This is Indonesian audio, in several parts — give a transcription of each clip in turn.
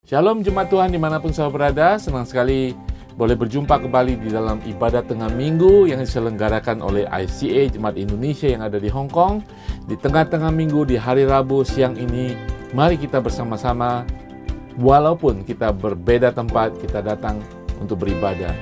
Shalom jemaat Tuhan dimanapun saudara berada, senang sekali boleh berjumpa kembali di dalam ibadah tengah minggu yang diselenggarakan oleh ICA Jemaat Indonesia yang ada di Hong Kong. Di tengah-tengah minggu di hari Rabu siang ini, mari kita bersama-sama, walaupun kita berbeda tempat, kita datang untuk beribadah,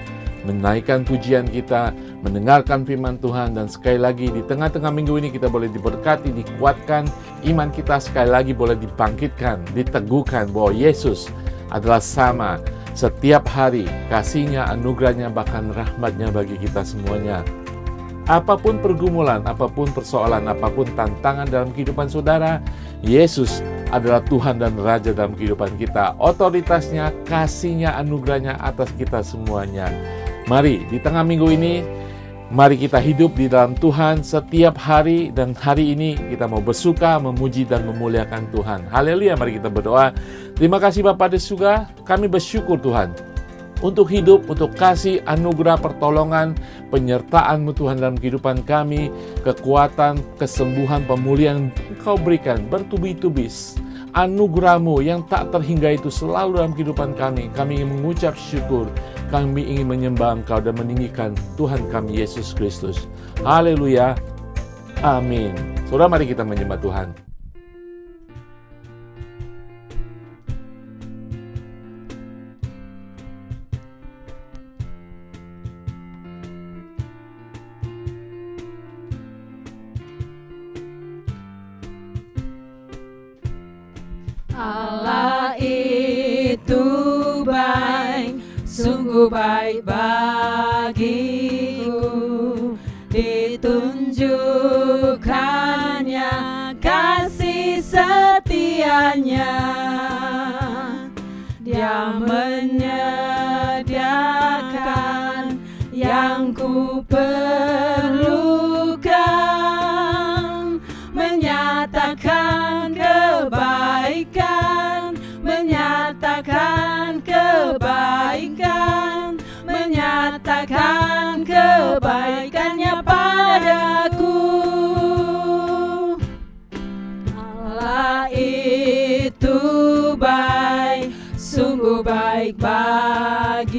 menaikkan pujian kita, mendengarkan firman Tuhan, dan sekali lagi di tengah-tengah minggu ini kita boleh diberkati, dikuatkan, iman kita sekali lagi boleh dibangkitkan, diteguhkan bahwa Yesus adalah sama setiap hari, kasih-Nya, anugerah-Nya, bahkan rahmat-Nya bagi kita semuanya. Apapun pergumulan, apapun persoalan, apapun tantangan dalam kehidupan saudara, Yesus adalah Tuhan dan Raja dalam kehidupan kita. Otoritasnya, kasih-Nya, anugerah-Nya atas kita semuanya. Mari di tengah minggu ini, mari kita hidup di dalam Tuhan setiap hari, dan hari ini kita mau bersuka, memuji dan memuliakan Tuhan. Haleluya, mari kita berdoa. Terima kasih Bapa di surga, kami bersyukur Tuhan untuk hidup, untuk kasih, anugerah, pertolongan, penyertaan-Mu Tuhan dalam kehidupan kami, kekuatan, kesembuhan, pemulihan Engkau berikan bertubi-tubi. Anugerah-Mu yang tak terhingga itu selalu dalam kehidupan kami. Kami ingin mengucap syukur, kami ingin menyembah Engkau dan meninggikan Tuhan kami Yesus Kristus. Haleluya, amin. Saudara, mari kita menyembah Tuhan. Allah itu baik, sungguh baik bagiku, ditunjukkannya kasih setianya. Dia menyediakan yang ku perlukan, menyatakan kebaikan, menyatakan kebaikan, menyatakan kebaikannya padaku. Allah itu baik, sungguh baik bagiku,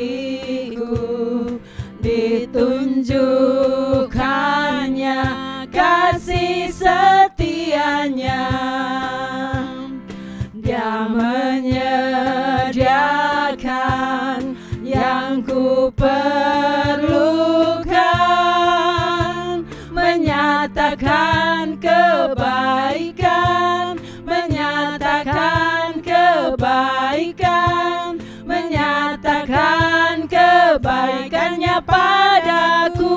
ditunjukkannya kasih setianya. Dia menyediakan yang ku perlukan, menyatakan kebaikan, menyatakan kebaikan, menyatakan kebaikannya padaku.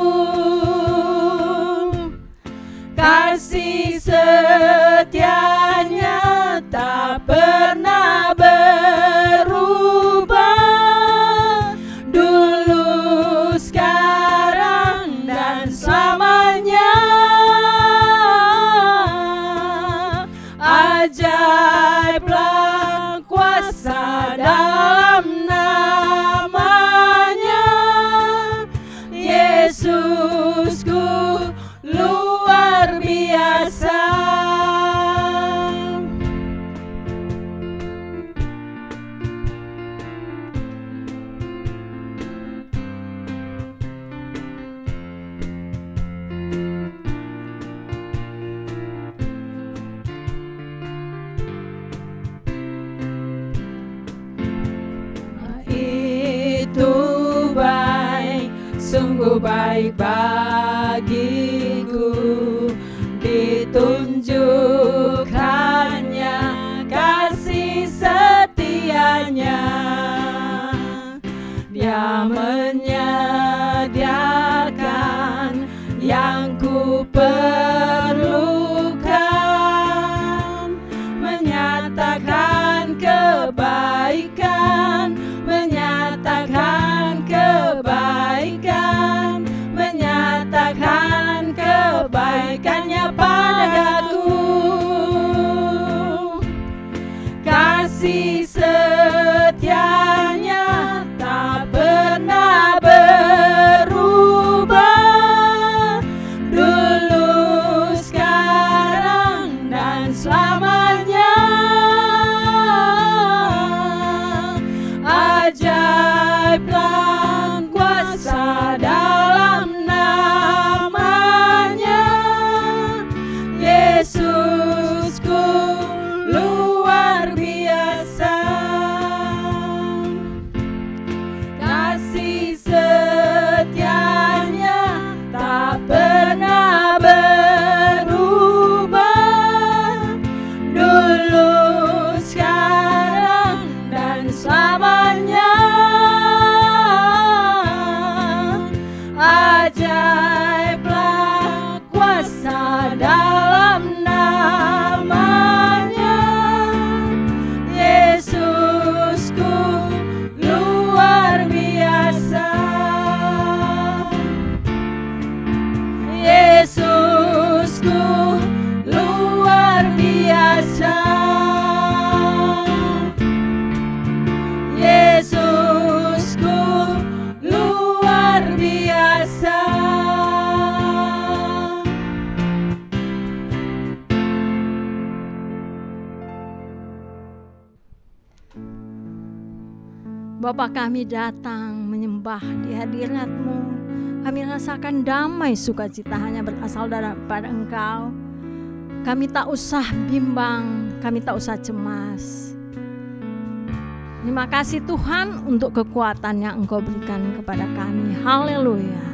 Kasih setianya tak pernah berubah, dulu, sekarang, dan selamanya. Ajaiblah kuasa dalam namanya, Yesusku luar biasa. Itu baik, sungguh baik bagiku, ditunjukkannya kasih setianya. Dia menyediakan yang ku perlukan, menyatakan kebaikan, menyatakan kebaikan, menyatakan kebaikannya padaku. Kasih setianya tak pernah berubah, dulu, Bapa, kami datang menyembah di hadirat-Mu. Kami rasakan damai sukacita hanya berasal daripada Engkau. Kami tak usah bimbang, kami tak usah cemas. Terima kasih Tuhan untuk kekuatan yang Engkau berikan kepada kami. Haleluya.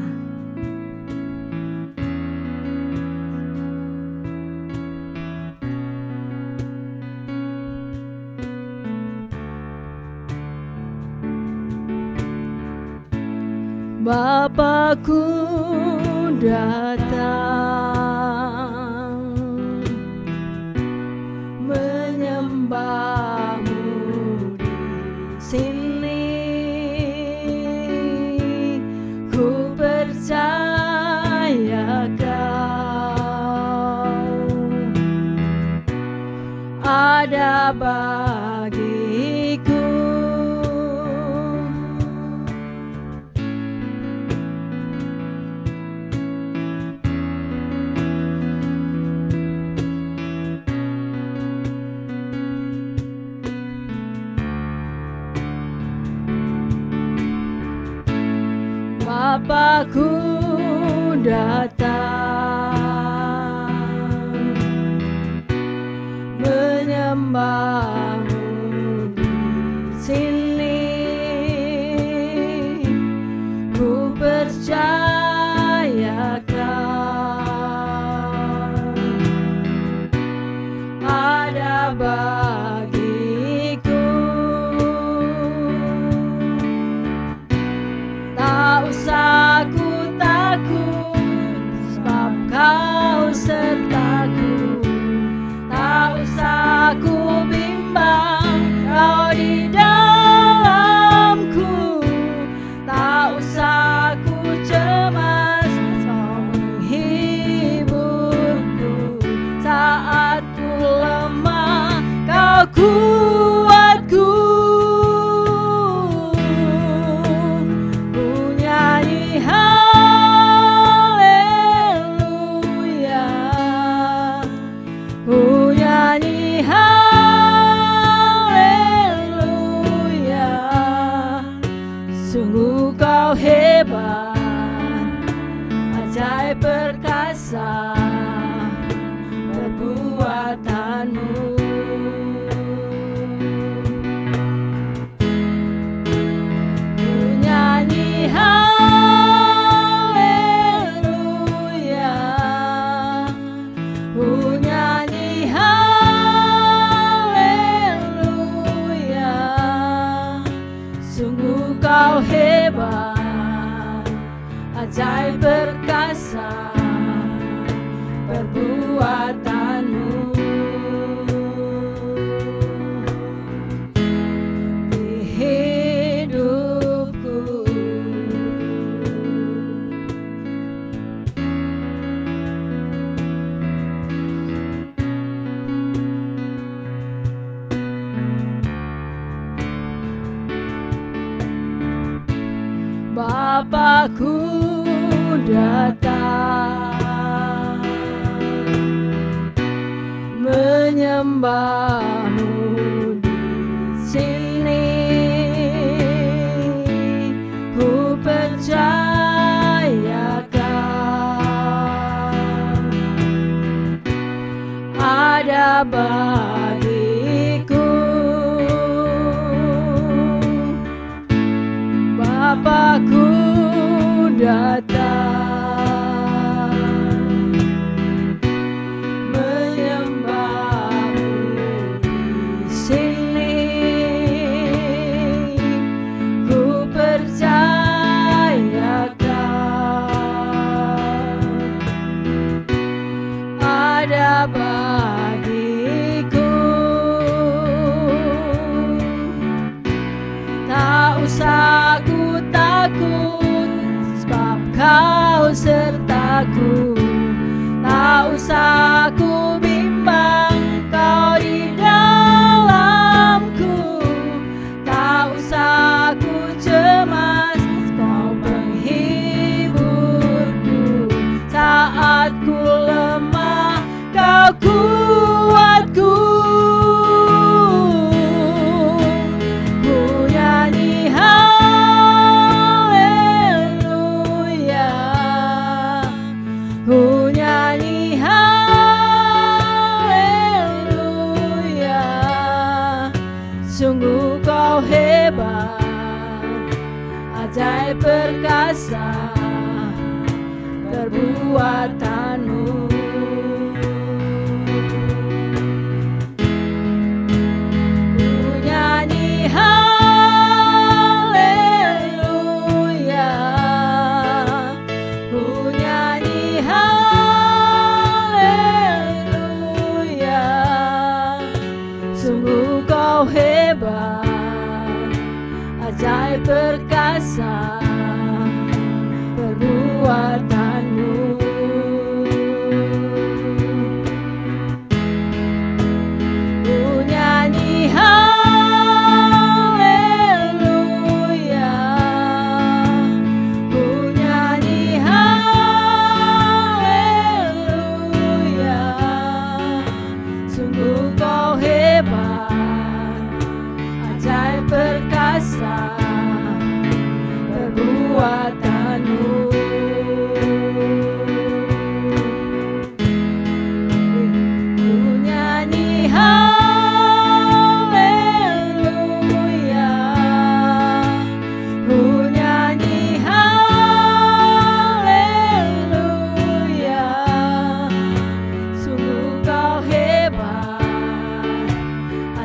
Bapakku datang menyembah-Mu di sini. Ku percaya Kau ada bagiku. Bapakku datang menyembah-Mu di sini. Ku percaya Kau ada bagiku. Tak usah ku takut, sebab Kau sertaku. Tak usah ku bimbang, Kau di dalamku. Tak usah ku cemas, Kau menghiburku. Saat ku lemah, Kau kuatku. Sungguh Kau hebat, ajaib perkasa perbuatan-Mu. Ku nyanyi haleluya, ku nyanyi haleluya. Sungguh Kau hebat, ajaib perkasa perbuatan-Mu. Di hidupku. Bapakku datang menyembah-Mu di sini. Ku percaya Kau ada bagiku. Bapakku datang menyembah-Mu di sini. Ku percaya Kau ada bagiku. Tak usah ku takut, sebab Kau sertaku. Tak usah ku bimbang, Kau di dalamku. Tak usah ku cemas, Kau penghiburku. Saat ku lemah, Kau nyanyi haleluya, sungguh kau hebat, ajaib perkasa perbuatanmu. Ku nyanyi haleluya, ku nyanyi haleluya, sungguh kau hebat, ajaib perkasa perbuatanmu. Ku nyanyi haleluya, ku nyanyi haleluya, sungguh kau hebat, ajaib perkasa perbuatanmu. Ku nyanyi haleluya, ku nyanyi haleluya, sungguh kau hebat,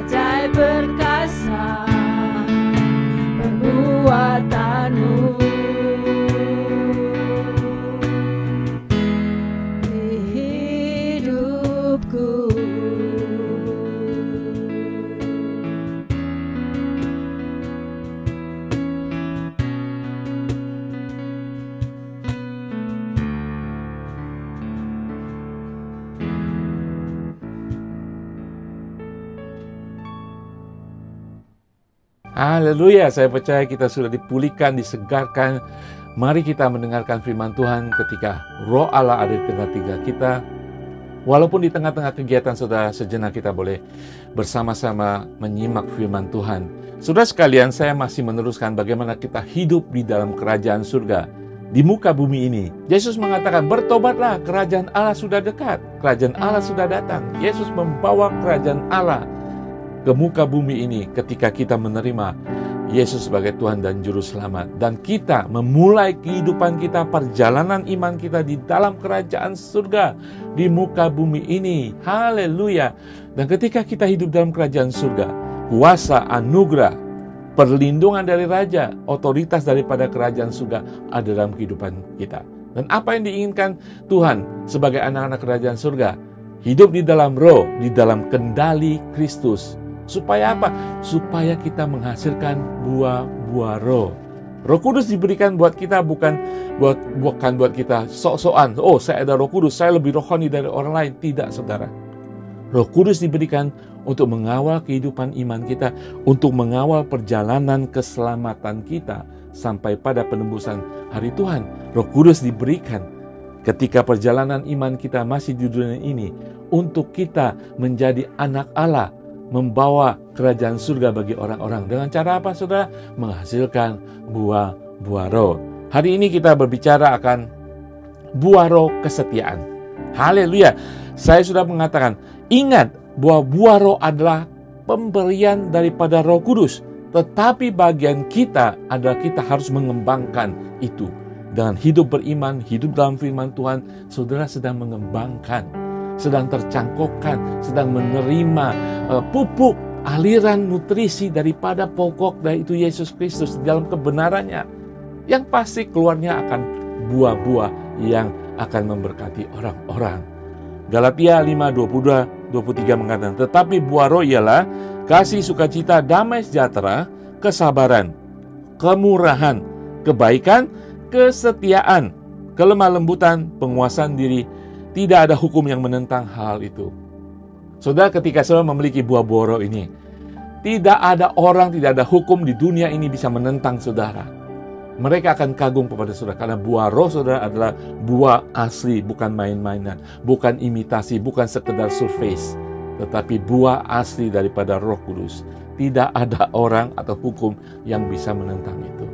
ajaib perkasa perbuatanmu. Di hidupku. Haleluya, saya percaya kita sudah dipulihkan, disegarkan. Mari kita mendengarkan firman Tuhan ketika Roh Allah ada di tengah-tengah kita. Walaupun di tengah-tengah kegiatan saudara, sejenak kita boleh bersama-sama menyimak firman Tuhan. Saudara sekalian, saya masih meneruskan bagaimana kita hidup di dalam kerajaan surga di muka bumi ini. Yesus mengatakan, bertobatlah, kerajaan Allah sudah dekat, kerajaan Allah sudah datang. Yesus membawa kerajaan Allah ke muka bumi ini ketika kita menerima Yesus sebagai Tuhan dan Juru Selamat. Dan kita memulai kehidupan kita, perjalanan iman kita di dalam kerajaan surga di muka bumi ini. Haleluya. Dan ketika kita hidup dalam kerajaan surga, kuasa, anugerah, perlindungan dari Raja, otoritas daripada kerajaan surga ada dalam kehidupan kita. Dan apa yang diinginkan Tuhan sebagai anak-anak kerajaan surga? Hidup di dalam Roh, di dalam kendali Kristus. Supaya apa? Supaya kita menghasilkan buah-buah Roh. Roh Kudus diberikan buat kita bukan buat kita sok-sokan. Oh, saya ada Roh Kudus, saya lebih rohani dari orang lain. Tidak, saudara. Roh Kudus diberikan untuk mengawal kehidupan iman kita, untuk mengawal perjalanan keselamatan kita sampai pada penembusan hari Tuhan. Roh Kudus diberikan ketika perjalanan iman kita masih di dunia ini untuk kita menjadi anak Allah, membawa kerajaan surga bagi orang-orang. Dengan cara apa, saudara? Menghasilkan buah-buah Roh. Hari ini kita berbicara akan buah Roh kesetiaan. Haleluya. Saya sudah mengatakan, ingat, buah-buah Roh adalah pemberian daripada Roh Kudus. Tetapi bagian kita adalah kita harus mengembangkan itu. Dengan hidup beriman, hidup dalam firman Tuhan, saudara sedang mengembangkan, sedang tercangkokkan, sedang menerima pupuk, aliran nutrisi daripada pokok dari itu Yesus Kristus di dalam kebenarannya. Yang pasti keluarnya akan buah-buah yang akan memberkati orang-orang. Galatia 5:22-23 mengatakan, tetapi buah Roh ialah kasih, sukacita, damai sejahtera, kesabaran, kemurahan, kebaikan, kesetiaan, kelemah lembutan, penguasaan diri. Tidak ada hukum yang menentang hal itu. Saudara, ketika saudara memiliki buah-buah Roh ini, tidak ada orang, tidak ada hukum di dunia ini bisa menentang saudara. Mereka akan kagum kepada saudara, karena buah Roh saudara adalah buah asli, bukan main-mainan, bukan imitasi, bukan sekedar surface, tetapi buah asli daripada Roh Kudus. Tidak ada orang atau hukum yang bisa menentang itu.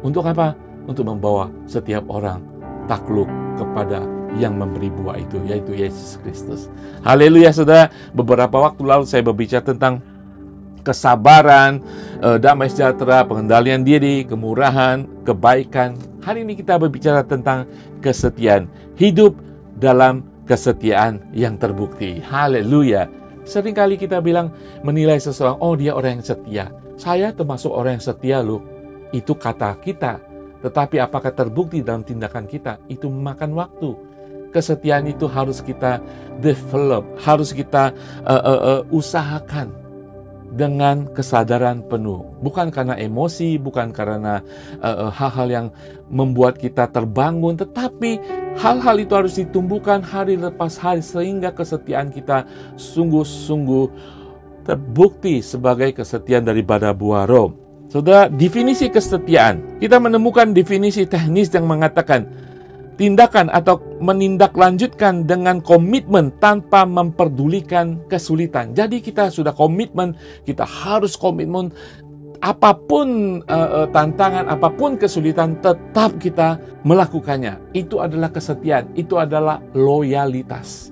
Untuk apa? Untuk membawa setiap orang takluk kepada yang memberi buah itu, yaitu Yesus Kristus. Haleluya, saudara. Beberapa waktu lalu saya berbicara tentang kesabaran, damai sejahtera, pengendalian diri, kemurahan, kebaikan. Hari ini kita berbicara tentang kesetiaan. Hidup dalam kesetiaan yang terbukti. Haleluya. Seringkali kita bilang, menilai seseorang, oh dia orang yang setia. Saya termasuk orang yang setia loh. Itu kata kita. Tetapi apakah terbukti dalam tindakan kita? Itu memakan waktu. Kesetiaan itu harus kita develop, harus kita usahakan dengan kesadaran penuh. Bukan karena emosi, bukan karena hal-hal yang membuat kita terbangun, tetapi hal-hal itu harus ditumbuhkan hari lepas hari sehingga kesetiaan kita sungguh-sungguh terbukti sebagai kesetiaan daripada buah roh. Saudara, definisi kesetiaan, kita menemukan definisi teknis yang mengatakan tindakan atau menindaklanjutkan dengan komitmen tanpa memperdulikan kesulitan. Jadi kita sudah komitmen, kita harus komitmen apapun tantangan, apapun kesulitan, tetap kita melakukannya. Itu adalah kesetiaan, itu adalah loyalitas.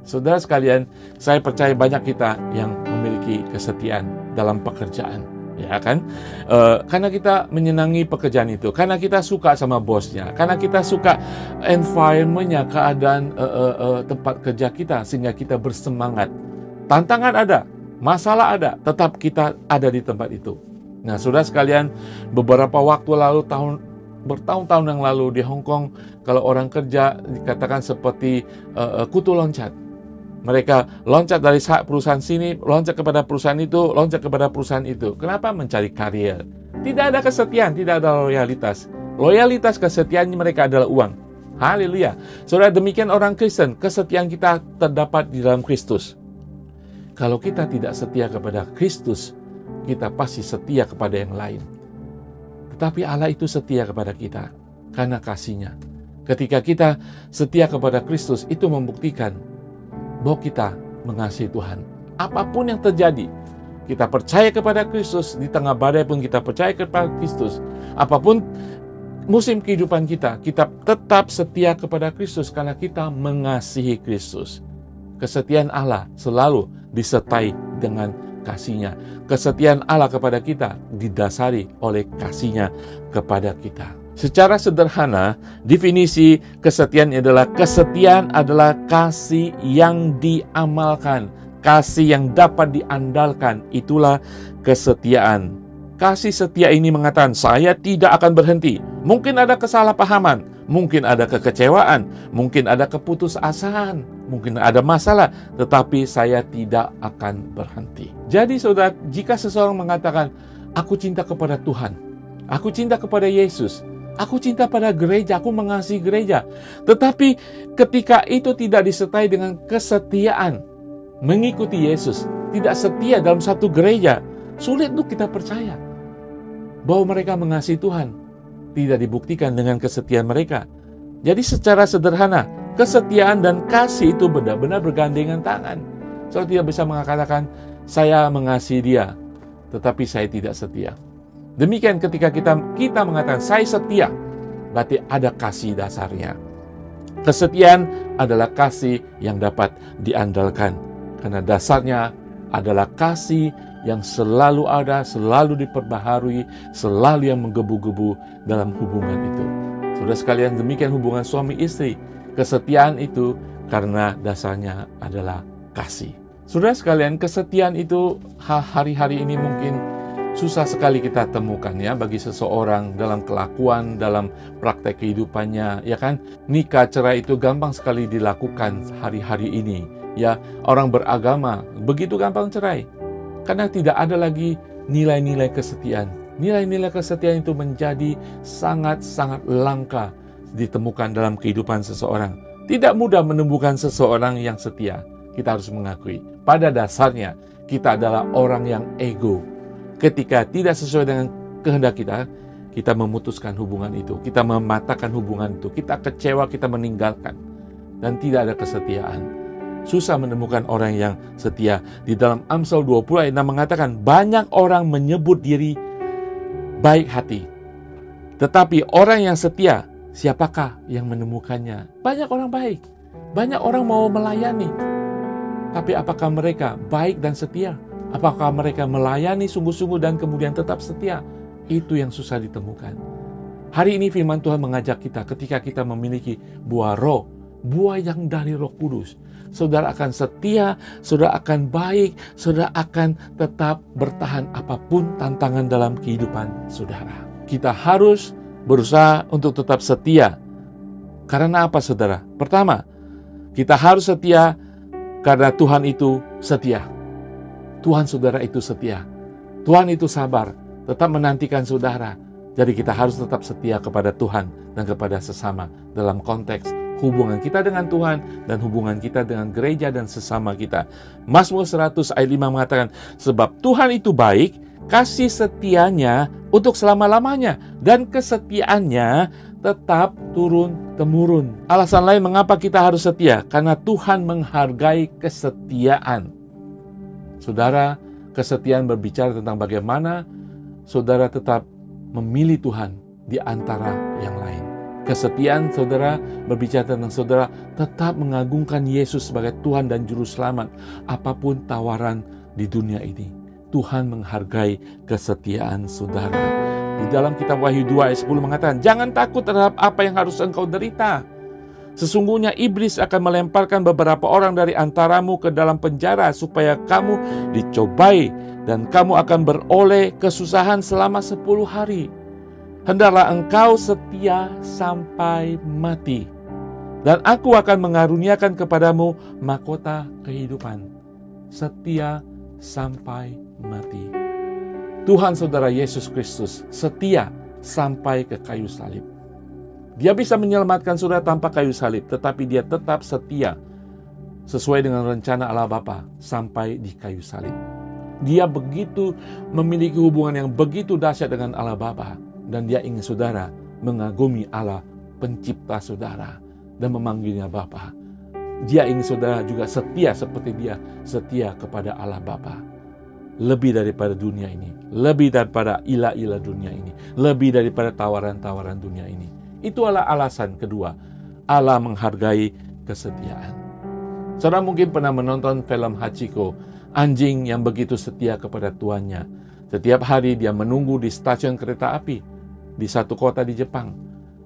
Saudara sekalian, saya percaya banyak kita yang memiliki kesetiaan dalam pekerjaan. Ya kan? Karena kita menyenangi pekerjaan itu, karena kita suka sama bosnya, karena kita suka environment-nya, keadaan tempat kerja kita, sehingga kita bersemangat. Tantangan ada, masalah ada, tetap kita ada di tempat itu. Nah, saudara sekalian, beberapa waktu lalu, bertahun-tahun yang lalu di Hong Kong, kalau orang kerja dikatakan seperti kutu loncat. Mereka loncat dari perusahaan sini, loncat kepada perusahaan itu, loncat kepada perusahaan itu. Kenapa? Mencari karier. Tidak ada kesetiaan, tidak ada loyalitas. Loyalitas, kesetiaan mereka adalah uang. Haleluya. Saudara, demikian orang Kristen, kesetiaan kita terdapat di dalam Kristus. Kalau kita tidak setia kepada Kristus, kita pasti setia kepada yang lain. Tetapi Allah itu setia kepada kita karena kasih-Nya. Ketika kita setia kepada Kristus, itu membuktikan bahwa kita mengasihi Tuhan. Apapun yang terjadi, kita percaya kepada Kristus. Di tengah badai pun kita percaya kepada Kristus. Apapun musim kehidupan kita, kita tetap setia kepada Kristus karena kita mengasihi Kristus. Kesetiaan Allah selalu disertai dengan kasih-Nya. Kesetiaan Allah kepada kita didasari oleh kasih-Nya kepada kita. Secara sederhana, definisi kesetiaan adalah kasih yang diamalkan, kasih yang dapat diandalkan. Itulah kesetiaan. Kasih setia ini mengatakan, saya tidak akan berhenti. Mungkin ada kesalahpahaman, mungkin ada kekecewaan, mungkin ada keputusasaan, mungkin ada masalah, tetapi saya tidak akan berhenti. Jadi saudara, jika seseorang mengatakan, aku cinta kepada Tuhan, aku cinta kepada Yesus, aku cinta pada gereja, aku mengasihi gereja. Tetapi ketika itu tidak disertai dengan kesetiaan mengikuti Yesus, tidak setia dalam satu gereja, sulit untuk kita percaya bahwa mereka mengasihi Tuhan. Tidak dibuktikan dengan kesetiaan mereka. Jadi secara sederhana, kesetiaan dan kasih itu benar-benar bergandengan tangan. Saudara tidak bisa mengatakan, saya mengasihi dia, tetapi saya tidak setia. Demikian ketika kita mengatakan saya setia, berarti ada kasih dasarnya. Kesetiaan adalah kasih yang dapat diandalkan. Karena dasarnya adalah kasih yang selalu ada, selalu diperbaharui, selalu yang menggebu-gebu dalam hubungan itu. Saudara sekalian, demikian hubungan suami istri. Kesetiaan itu karena dasarnya adalah kasih. Saudara sekalian, kesetiaan itu hari-hari ini mungkin susah sekali kita temukan ya bagi seseorang dalam kelakuan, dalam praktek kehidupannya, ya kan? Nikah, cerai itu gampang sekali dilakukan hari-hari ini. Ya, orang beragama begitu gampang cerai karena tidak ada lagi nilai-nilai kesetiaan. Nilai-nilai kesetiaan itu menjadi sangat-sangat langka ditemukan dalam kehidupan seseorang. Tidak mudah menemukan seseorang yang setia. Kita harus mengakui, pada dasarnya kita adalah orang yang ego. Ketika tidak sesuai dengan kehendak kita, kita memutuskan hubungan itu, kita mematahkan hubungan itu, kita kecewa, kita meninggalkan, dan tidak ada kesetiaan. Susah menemukan orang yang setia. Di dalam Amsal 20 ayat 6 mengatakan, banyak orang menyebut diri baik hati, tetapi orang yang setia siapakah yang menemukannya? Banyak orang baik, banyak orang mau melayani. Tapi apakah mereka baik dan setia? Apakah mereka melayani sungguh-sungguh dan kemudian tetap setia? Itu yang susah ditemukan. Hari ini firman Tuhan mengajak kita ketika kita memiliki buah roh, buah yang dari Roh Kudus. Saudara akan setia, saudara akan baik, saudara akan tetap bertahan apapun tantangan dalam kehidupan saudara. Kita harus berusaha untuk tetap setia. Karena apa saudara? Pertama, kita harus setia karena Tuhan itu setia. Tuhan saudara itu setia. Tuhan itu sabar, tetap menantikan saudara. Jadi kita harus tetap setia kepada Tuhan dan kepada sesama dalam konteks hubungan kita dengan Tuhan dan hubungan kita dengan gereja dan sesama kita. Mazmur 100 ayat 5 mengatakan, sebab Tuhan itu baik, kasih setianya untuk selama-lamanya, dan kesetiaannya tetap turun-temurun. Alasan lain mengapa kita harus setia, karena Tuhan menghargai kesetiaan. Saudara, kesetiaan berbicara tentang bagaimana saudara tetap memilih Tuhan di antara yang lain. Kesetiaan saudara berbicara tentang saudara tetap mengagungkan Yesus sebagai Tuhan dan Juru Selamat. Apapun tawaran di dunia ini, Tuhan menghargai kesetiaan saudara. Di dalam kitab Wahyu 2 ayat 10 mengatakan, jangan takut terhadap apa yang harus engkau derita. Sesungguhnya iblis akan melemparkan beberapa orang dari antaramu ke dalam penjara supaya kamu dicobai dan kamu akan beroleh kesusahan selama 10 hari. Hendaklah engkau setia sampai mati, dan aku akan mengaruniakan kepadamu mahkota kehidupan. Setia sampai mati. Tuhan saudara Yesus Kristus setia sampai ke kayu salib. Dia bisa menyelamatkan saudara tanpa kayu salib, tetapi dia tetap setia sesuai dengan rencana Allah Bapa sampai di kayu salib. Dia begitu memiliki hubungan yang begitu dahsyat dengan Allah Bapa, dan dia ingin saudara mengagumi Allah pencipta saudara dan memanggilnya Bapa. Dia ingin saudara juga setia seperti dia setia kepada Allah Bapa. Lebih daripada dunia ini, lebih daripada ilah-ilah dunia ini, lebih daripada tawaran-tawaran dunia ini. Itu adalah alasan kedua, Allah menghargai kesetiaan. Saudara mungkin pernah menonton film Hachiko, anjing yang begitu setia kepada tuannya. Setiap hari dia menunggu di stasiun kereta api di satu kota di Jepang.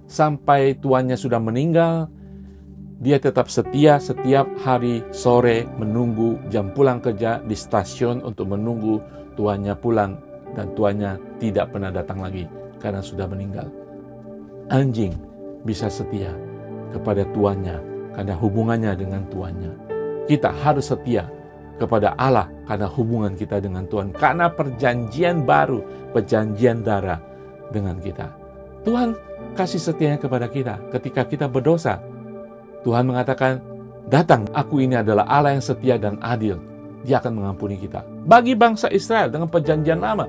Sampai tuannya sudah meninggal, dia tetap setia setiap hari sore menunggu jam pulang kerja di stasiun untuk menunggu tuannya pulang. Dan tuannya tidak pernah datang lagi karena sudah meninggal. Anjing bisa setia kepada tuannya karena hubungannya dengan tuannya. Kita harus setia kepada Allah karena hubungan kita dengan Tuhan. Karena perjanjian baru, perjanjian darah dengan kita. Tuhan kasih setianya kepada kita ketika kita berdosa. Tuhan mengatakan, datang, aku ini adalah Allah yang setia dan adil. Dia akan mengampuni kita. Bagi bangsa Israel dengan perjanjian lama,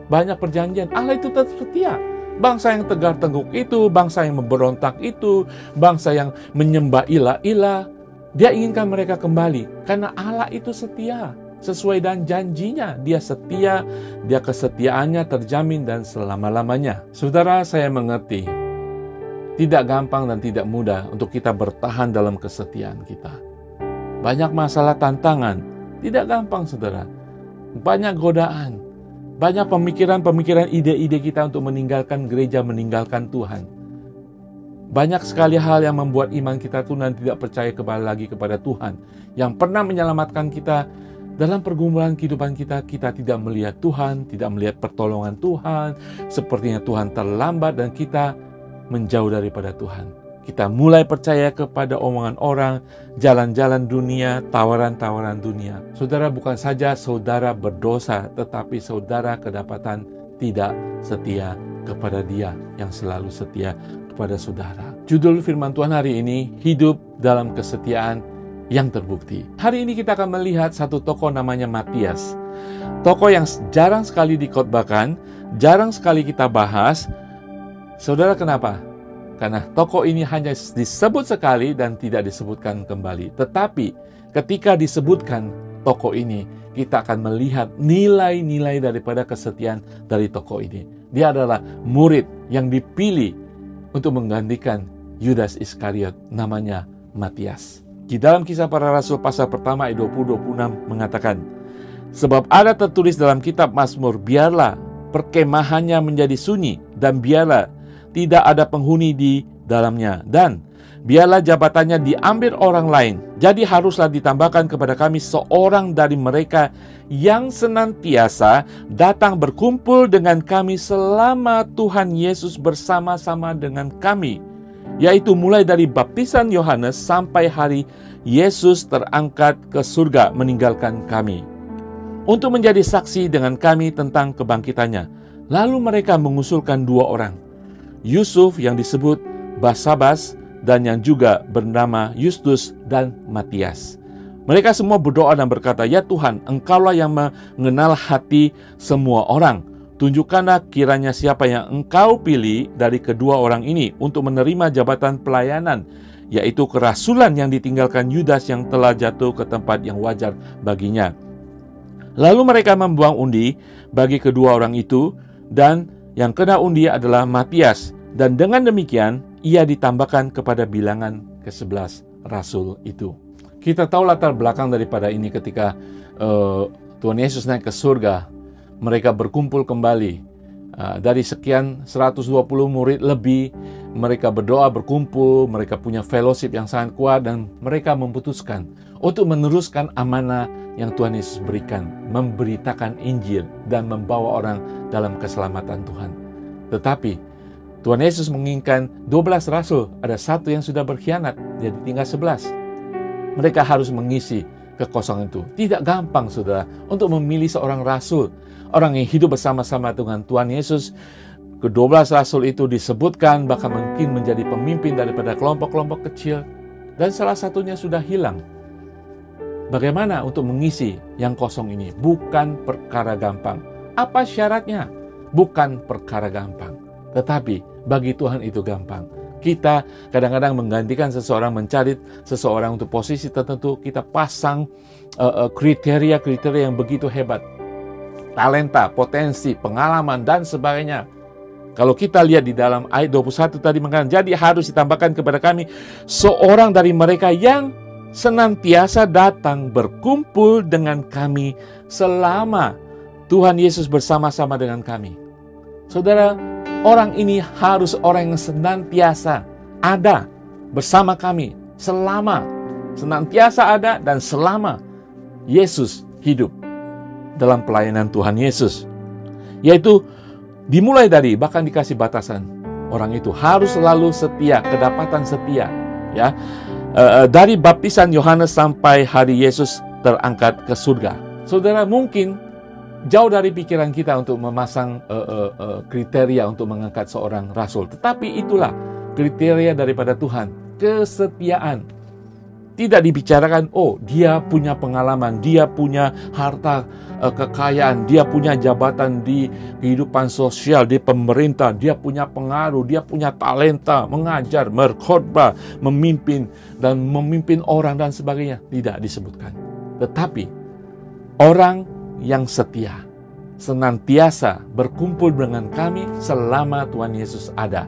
banyak perjanjian, Allah itu tetap setia. Bangsa yang tegar tengkuk itu, bangsa yang memberontak itu, bangsa yang menyembah ilah-ilah, dia inginkan mereka kembali. Karena Allah itu setia. Sesuai dengan janjinya, dia setia, dia kesetiaannya terjamin dan selama-lamanya. Saudara, saya mengerti, tidak gampang dan tidak mudah untuk kita bertahan dalam kesetiaan kita. Banyak masalah tantangan, tidak gampang saudara. Banyak godaan, banyak pemikiran-pemikiran, ide-ide kita untuk meninggalkan gereja, meninggalkan Tuhan. Banyak sekali hal yang membuat iman kita tunduk dan tidak percaya kembali lagi kepada Tuhan. Yang pernah menyelamatkan kita dalam pergumulan kehidupan kita, kita tidak melihat Tuhan, tidak melihat pertolongan Tuhan. Sepertinya Tuhan terlambat dan kita menjauh daripada Tuhan. Kita mulai percaya kepada omongan orang, jalan-jalan dunia, tawaran-tawaran dunia. Saudara, bukan saja saudara berdosa, tetapi saudara kedapatan tidak setia kepada Dia yang selalu setia kepada saudara. Judul firman Tuhan hari ini, hidup dalam kesetiaan yang terbukti. Hari ini kita akan melihat satu tokoh namanya Matias. Tokoh yang jarang sekali dikhotbahkan, jarang sekali kita bahas. Saudara, kenapa? Karena tokoh ini hanya disebut sekali dan tidak disebutkan kembali. Tetapi ketika disebutkan tokoh ini, kita akan melihat nilai-nilai daripada kesetiaan dari tokoh ini. Dia adalah murid yang dipilih untuk menggantikan Yudas Iskariot, namanya Matias. Di dalam Kisah Para Rasul pasal pertama ayat 20-26 mengatakan, sebab ada tertulis dalam kitab Mazmur, biarlah perkemahannya menjadi sunyi, dan biarlah tidak ada penghuni di dalamnya, dan biarlah jabatannya diambil orang lain. Jadi haruslah ditambahkan kepada kami seorang dari mereka yang senantiasa datang berkumpul dengan kami selama Tuhan Yesus bersama-sama dengan kami, yaitu mulai dari baptisan Yohanes sampai hari Yesus terangkat ke surga meninggalkan kami, untuk menjadi saksi dengan kami tentang kebangkitannya. Lalu mereka mengusulkan 2 orang, Yusuf yang disebut Barsabas, dan yang juga bernama Justus dan Matias. Mereka semua berdoa dan berkata, ya Tuhan, Engkaulah yang mengenal hati semua orang. Tunjukkanlah kiranya siapa yang Engkau pilih dari kedua orang ini untuk menerima jabatan pelayanan, yaitu kerasulan yang ditinggalkan Yudas yang telah jatuh ke tempat yang wajar baginya. Lalu mereka membuang undi bagi kedua orang itu, dan yang kena undi adalah Matias. Dan dengan demikian, ia ditambahkan kepada bilangan ke-11 rasul itu. Kita tahu latar belakang daripada ini ketika Tuhan Yesus naik ke surga, mereka berkumpul kembali. Dari sekian 120 murid lebih, mereka berdoa, berkumpul, mereka punya fellowship yang sangat kuat, dan mereka memutuskan untuk meneruskan amanah yang Tuhan Yesus berikan, memberitakan Injil dan membawa orang dalam keselamatan Tuhan. Tetapi Tuhan Yesus menginginkan 12 rasul, ada satu yang sudah berkhianat, jadi tinggal 11. Mereka harus mengisi kekosongan itu. Tidak gampang, saudara, untuk memilih seorang rasul, orang yang hidup bersama-sama dengan Tuhan Yesus. Ke-12 rasul itu disebutkan bahkan mungkin menjadi pemimpin daripada kelompok-kelompok kecil, dan salah satunya sudah hilang. Bagaimana untuk mengisi yang kosong ini? Bukan perkara gampang. Apa syaratnya? Bukan perkara gampang. Tetapi bagi Tuhan itu gampang. Kita kadang-kadang menggantikan seseorang, mencari seseorang untuk posisi tertentu, kita pasang kriteria-kriteria yang begitu hebat. Talenta, potensi, pengalaman, dan sebagainya. Kalau kita lihat di dalam ayat 21 tadi mengatakan, jadi harus ditambahkan kepada kami seorang dari mereka yang senantiasa datang berkumpul dengan kami selama Tuhan Yesus bersama-sama dengan kami. Saudara, orang ini harus orang yang senantiasa ada bersama kami, senantiasa ada dan selama Yesus hidup dalam pelayanan Tuhan Yesus. Yaitu dimulai dari, bahkan dikasih batasan, orang itu harus selalu setia, kedapatan setia, ya, dari baptisan Yohanes sampai hari Yesus terangkat ke surga. Saudara, mungkin jauh dari pikiran kita untuk memasang kriteria untuk mengangkat seorang rasul. Tetapi itulah kriteria daripada Tuhan, kesetiaan. Tidak dibicarakan, oh dia punya pengalaman, dia punya harta kekayaan, dia punya jabatan di kehidupan sosial, di pemerintah, dia punya pengaruh, dia punya talenta, mengajar, berkhotbah, memimpin, dan memimpin orang dan sebagainya. Tidak disebutkan. Tetapi orang yang setia, senantiasa berkumpul dengan kami selama Tuhan Yesus ada,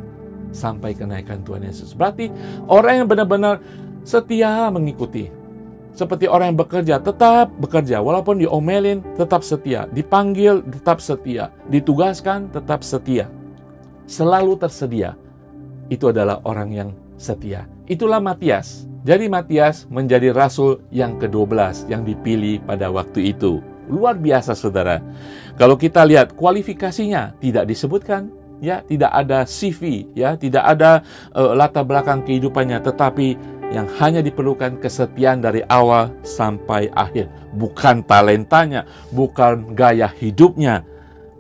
sampai kenaikan Tuhan Yesus. Berarti orang yang benar-benar setia mengikuti. Seperti orang yang bekerja, tetap bekerja. Walaupun diomelin, tetap setia. Dipanggil, tetap setia. Ditugaskan, tetap setia. Selalu tersedia. Itu adalah orang yang setia. Itulah Matias. Jadi Matias menjadi rasul yang ke-12 yang dipilih pada waktu itu. Luar biasa, saudara. Kalau kita lihat kualifikasinya tidak disebutkan, ya, tidak ada CV, ya, tidak ada latar belakang kehidupannya, tetapi yang hanya diperlukan kesetiaan dari awal sampai akhir. Bukan talentanya, bukan gaya hidupnya,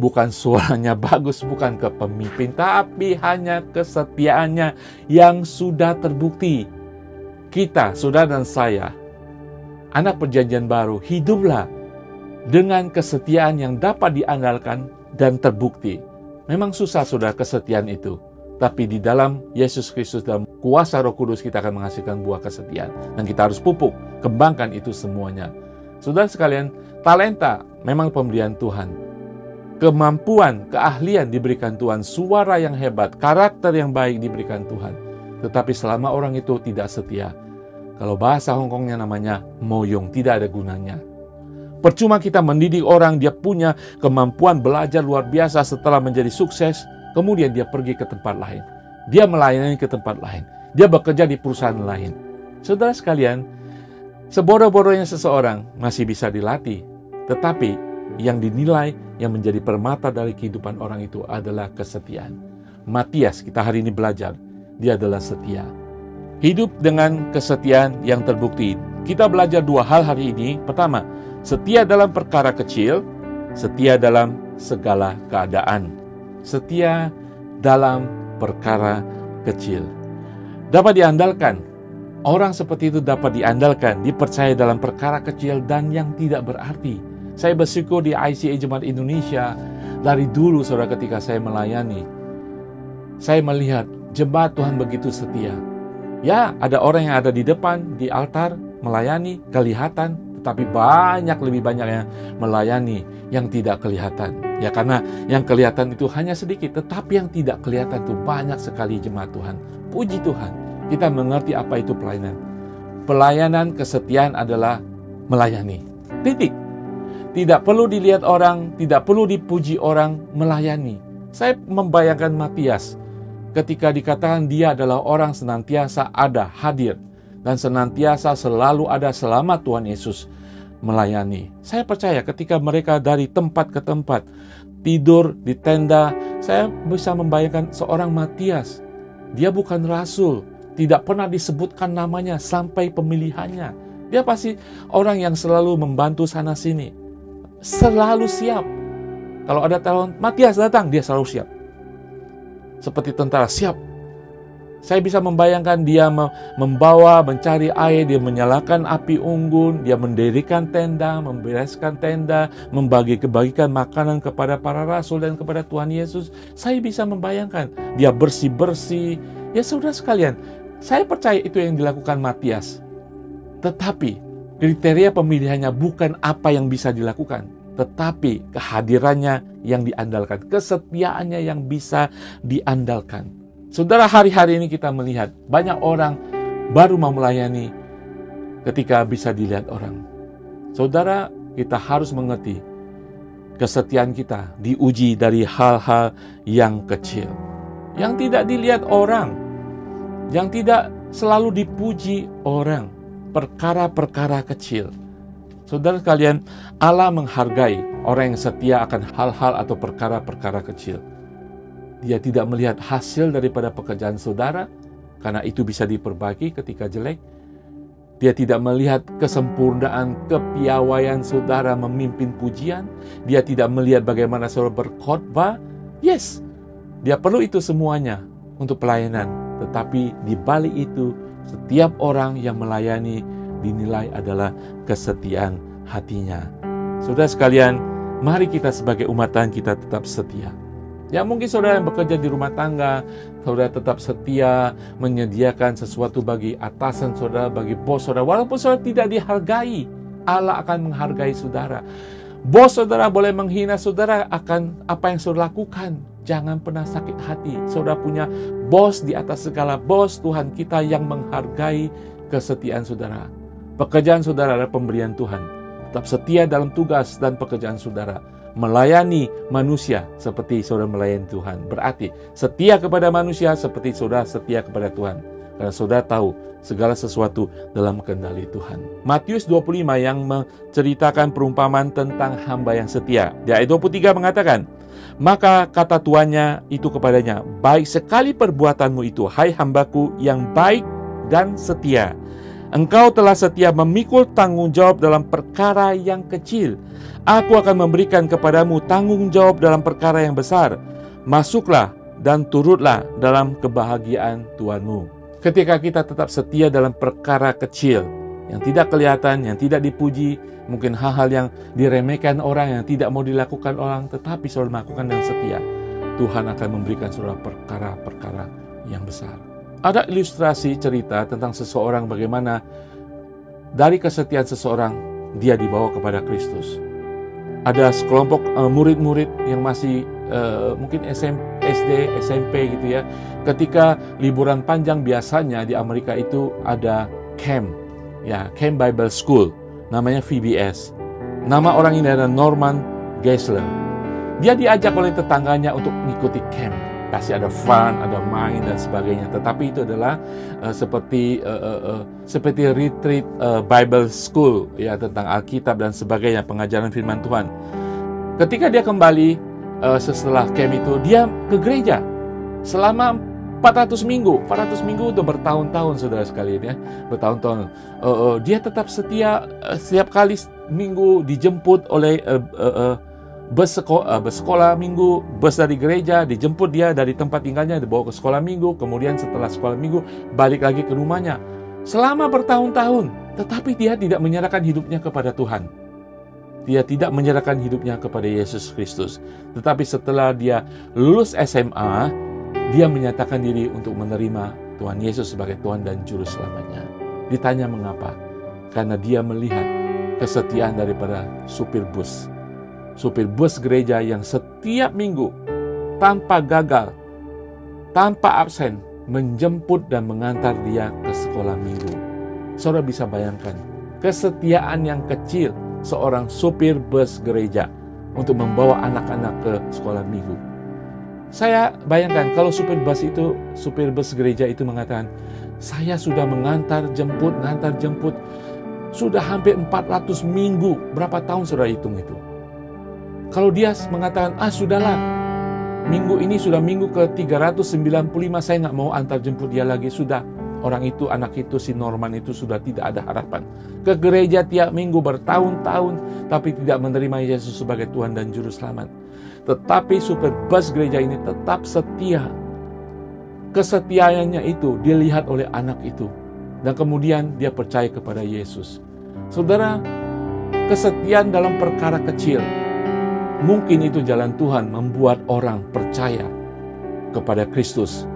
bukan suaranya bagus, bukan kepemimpin, tapi hanya kesetiaannya yang sudah terbukti. Kita, saudara dan saya, anak perjanjian baru, hiduplah dengan kesetiaan yang dapat diandalkan dan terbukti. Memang susah, saudara, kesetiaan itu. Tapi di dalam Yesus Kristus, dalam kuasa Roh Kudus, kita akan menghasilkan buah kesetiaan. Dan kita harus pupuk, kembangkan itu semuanya. Saudara sekalian, talenta memang pemberian Tuhan. kemampuan, keahlian diberikan Tuhan, suara yang hebat, karakter yang baik diberikan Tuhan. Tetapi selama orang itu tidak setia, kalau bahasa Hongkongnya namanya moyong, tidak ada gunanya. Percuma kita mendidik orang, dia punya kemampuan belajar luar biasa setelah menjadi sukses, kemudian dia pergi ke tempat lain. Dia melayani ke tempat lain. Dia bekerja di perusahaan lain. Saudara sekalian, sebodoh-bodohnya seseorang masih bisa dilatih. Tetapi yang dinilai, yang menjadi permata dari kehidupan orang itu adalah kesetiaan. Matias, kita hari ini belajar, dia adalah setia. Hidup dengan kesetiaan yang terbukti. Kita belajar dua hal hari ini. Pertama, setia dalam perkara kecil, setia dalam segala keadaan. Setia dalam perkara kecil. Dapat diandalkan. Orang seperti itu dapat diandalkan, dipercaya dalam perkara kecil dan yang tidak berarti. Saya bersyukur di ICA Jemaat Indonesia, dari dulu saudara ketika saya melayani, saya melihat jemaat Tuhan begitu setia. Ya, ada orang yang ada di depan, di altar, melayani, kelihatan, tetapi lebih banyak yang melayani yang tidak kelihatan. Ya, karena yang kelihatan itu hanya sedikit, tetapi yang tidak kelihatan itu banyak sekali jemaat Tuhan. Puji Tuhan. Kita mengerti apa itu pelayanan. Pelayanan kesetiaan adalah melayani. Titik. Tidak perlu dilihat orang, tidak perlu dipuji orang, melayani. Saya membayangkan Matias ketika dikatakan dia adalah orang senantiasa ada, hadir, dan senantiasa selalu ada selama Tuhan Yesus melayani. Saya percaya ketika mereka dari tempat ke tempat, tidur di tenda, saya bisa membayangkan seorang Matias. Dia bukan rasul, tidak pernah disebutkan namanya sampai pemilihannya. Dia pasti orang yang selalu membantu sana sini. Selalu siap. Kalau ada telepon, Matias datang, dia selalu siap. Seperti tentara, siap. Saya bisa membayangkan dia mencari air, dia menyalakan api unggun, dia mendirikan tenda, membereskan tenda, membagikan makanan kepada para rasul dan kepada Tuhan Yesus. Saya bisa membayangkan dia bersih-bersih. Ya saudara sekalian, saya percaya itu yang dilakukan Matias. Tetapi kriteria pemilihannya bukan apa yang bisa dilakukan, tetapi kehadirannya yang diandalkan, kesetiaannya yang bisa diandalkan. Saudara, hari-hari ini kita melihat banyak orang baru mau melayani ketika bisa dilihat orang. Saudara, kita harus mengerti kesetiaan kita diuji dari hal-hal yang kecil, yang tidak dilihat orang, yang tidak selalu dipuji orang, perkara-perkara kecil. Saudara sekalian, Allah menghargai orang yang setia akan hal-hal atau perkara-perkara kecil. Dia tidak melihat hasil daripada pekerjaan saudara, karena itu bisa diperbaiki ketika jelek. Dia tidak melihat kesempurnaan kepiawaian saudara memimpin pujian. Dia tidak melihat bagaimana saudara berkhotbah. Yes, dia perlu itu semuanya untuk pelayanan. Tetapi di balik itu, setiap orang yang melayani dinilai adalah kesetiaan hatinya. Saudara sekalian, mari kita sebagai umat Tuhan kita tetap setia. Ya, mungkin saudara yang bekerja di rumah tangga, saudara tetap setia menyediakan sesuatu bagi atasan saudara, bagi bos saudara. Walaupun saudara tidak dihargai, Allah akan menghargai saudara. Bos saudara boleh menghina saudara akan apa yang saudara lakukan. Jangan pernah sakit hati. Saudara punya bos di atas segala bos, Tuhan kita yang menghargai kesetiaan saudara. Pekerjaan saudara adalah pemberian Tuhan. Tetap setia dalam tugas dan pekerjaan saudara. Melayani manusia seperti saudara melayani Tuhan. Berarti setia kepada manusia seperti saudara setia kepada Tuhan. Karena saudara tahu segala sesuatu dalam kendali Tuhan. Matius 25 yang menceritakan perumpamaan tentang hamba yang setia. Di ayat 23 mengatakan, maka kata tuannya itu kepadanya, baik sekali perbuatanmu itu, hai hambaku yang baik dan setia. Engkau telah setia memikul tanggung jawab dalam perkara yang kecil. Aku akan memberikan kepadamu tanggung jawab dalam perkara yang besar. Masuklah dan turutlah dalam kebahagiaan Tuhanmu. Ketika kita tetap setia dalam perkara kecil, yang tidak kelihatan, yang tidak dipuji, mungkin hal-hal yang diremehkan orang, yang tidak mau dilakukan orang, tetapi saudara melakukan dengan setia, Tuhan akan memberikan saudara perkara-perkara yang besar. Ada ilustrasi cerita tentang seseorang bagaimana dari kesetiaan seseorang dia dibawa kepada Kristus. ada sekelompok murid-murid yang masih mungkin SD, SMP gitu ya. Ketika liburan panjang biasanya di Amerika itu ada camp, ya, Camp Bible School, namanya VBS. Nama orang ini adalah Norman Geisler. Dia diajak oleh tetangganya untuk mengikuti camp. Pasti ada fun, ada main dan sebagainya. Tetapi itu adalah seperti retreat Bible School, ya, tentang Alkitab dan sebagainya, pengajaran firman Tuhan. Ketika dia kembali setelah camp itu, dia ke gereja selama 400 minggu. 400 minggu itu bertahun-tahun, saudara sekalian, ya, bertahun-tahun. Dia tetap setia. Setiap kali minggu dijemput oleh bus sekolah minggu, bus dari gereja, dijemput dia dari tempat tinggalnya, dibawa ke sekolah minggu, kemudian setelah sekolah minggu balik lagi ke rumahnya selama bertahun-tahun. Tetapi dia tidak menyerahkan hidupnya kepada Tuhan. Dia tidak menyerahkan hidupnya kepada Yesus Kristus. Tetapi setelah dia lulus SMA, dia menyatakan diri untuk menerima Tuhan Yesus sebagai Tuhan dan Juru Selamanya. Ditanya mengapa? Karena dia melihat kesetiaan daripada supir bus gereja yang setiap minggu tanpa gagal, tanpa absen, menjemput dan mengantar dia ke sekolah minggu. Saudara bisa bayangkan kesetiaan yang kecil seorang supir bus gereja untuk membawa anak-anak ke sekolah minggu. Saya bayangkan kalau supir bus gereja itu mengatakan, saya sudah mengantar jemput, sudah hampir 400 minggu. Berapa tahun saudara hitung itu? Kalau dia mengatakan, sudahlah, minggu ini sudah minggu ke 395, saya nggak mau antar jemput dia lagi. Sudah, orang itu, anak itu, si Norman itu sudah tidak ada harapan. Ke gereja tiap minggu bertahun-tahun, tapi tidak menerima Yesus sebagai Tuhan dan Juru Selamat. Tetapi supir bus gereja ini tetap setia. Kesetiaannya itu dilihat oleh anak itu. Dan kemudian dia percaya kepada Yesus. Saudara, kesetiaan dalam perkara kecil, mungkin itu jalan Tuhan membuat orang percaya kepada Kristus.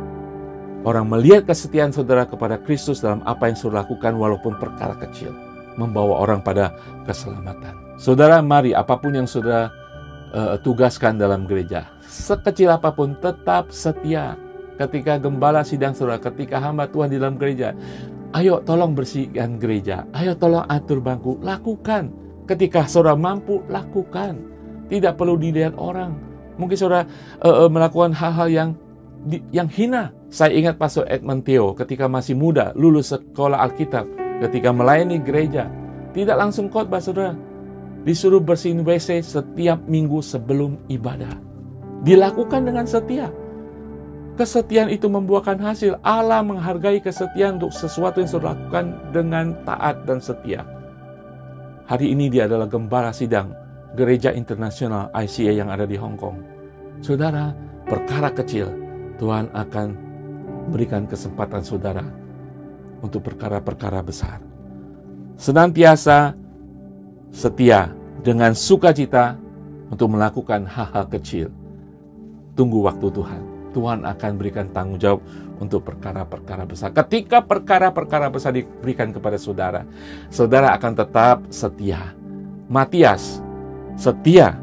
Orang melihat kesetiaan saudara kepada Kristus dalam apa yang saudara lakukan walaupun perkara kecil, membawa orang pada keselamatan. Saudara, mari apapun yang saudara tugaskan dalam gereja, sekecil apapun tetap setia. Ketika gembala sidang saudara, ketika hamba Tuhan di dalam gereja, ayo tolong bersihkan gereja, ayo tolong atur bangku, lakukan. Ketika saudara mampu, lakukan. Tidak perlu dilihat orang. Mungkin saudara melakukan hal-hal yang hina. Saya ingat Pastor Edmund Theo ketika masih muda, lulus sekolah Alkitab, ketika melayani gereja, tidak langsung khotbah saudara. Disuruh bersihin WC setiap minggu sebelum ibadah. Dilakukan dengan setia. Kesetiaan itu membuahkan hasil. Allah menghargai kesetiaan untuk sesuatu yang saudara lakukan dengan taat dan setia. Hari ini dia adalah gembala sidang Gereja Internasional ICA yang ada di Hong Kong. Saudara, perkara kecil, Tuhan akan berikan kesempatan saudara untuk perkara-perkara besar. Senantiasa setia dengan sukacita untuk melakukan hal-hal kecil. Tunggu waktu Tuhan. Tuhan akan berikan tanggung jawab untuk perkara-perkara besar. Ketika perkara-perkara besar diberikan kepada saudara, saudara akan tetap setia. Matias setia.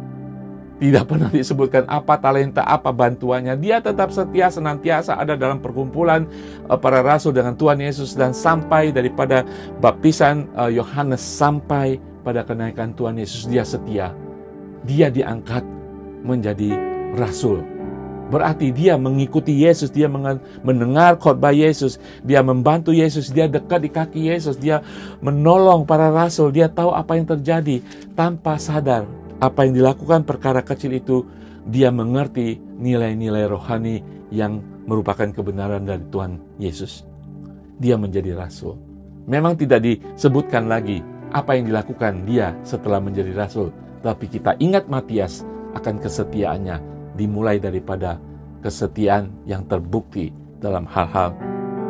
Tidak pernah disebutkan apa talenta, apa bantuannya. Dia tetap setia, senantiasa ada dalam perkumpulan para rasul dengan Tuhan Yesus. Dan sampai daripada baptisan Yohanes sampai pada kenaikan Tuhan Yesus, dia setia. Dia diangkat menjadi rasul. Berarti dia mengikuti Yesus, dia mendengar khotbah Yesus, dia membantu Yesus, dia dekat di kaki Yesus, dia menolong para rasul, dia tahu apa yang terjadi tanpa sadar. Apa yang dilakukan perkara kecil itu, dia mengerti nilai-nilai rohani yang merupakan kebenaran dari Tuhan Yesus. Dia menjadi rasul. Memang tidak disebutkan lagi apa yang dilakukan dia setelah menjadi rasul. Tapi kita ingat Matias akan kesetiaannya, dimulai daripada kesetiaan yang terbukti dalam hal-hal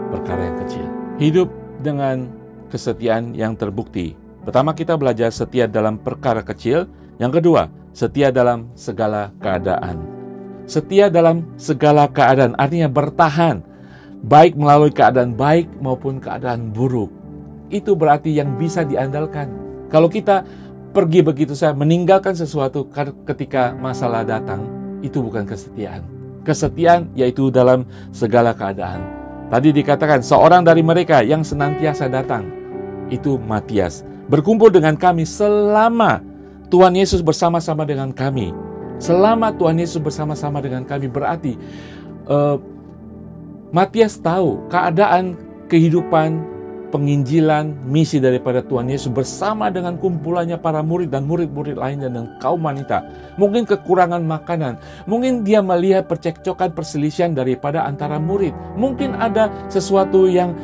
perkara yang kecil. Hidup dengan kesetiaan yang terbukti. Pertama, kita belajar setia dalam perkara kecil. Yang kedua, setia dalam segala keadaan. Setia dalam segala keadaan artinya bertahan, baik melalui keadaan baik maupun keadaan buruk. Itu berarti yang bisa diandalkan. Kalau kita pergi begitu saja, meninggalkan sesuatu ketika masalah datang, itu bukan kesetiaan. Kesetiaan yaitu dalam segala keadaan. Tadi dikatakan, seorang dari mereka yang senantiasa datang, itu Matias. Berkumpul dengan kami selama Tuhan Yesus bersama-sama dengan kami. Selama Tuhan Yesus bersama-sama dengan kami, berarti Matias tahu keadaan kehidupan, penginjilan, misi daripada Tuhan Yesus bersama dengan kumpulannya para murid dan murid-murid lainnya dan kaum wanita. Mungkin kekurangan makanan, mungkin dia melihat percekcokan, perselisihan daripada antara murid. Mungkin ada sesuatu yang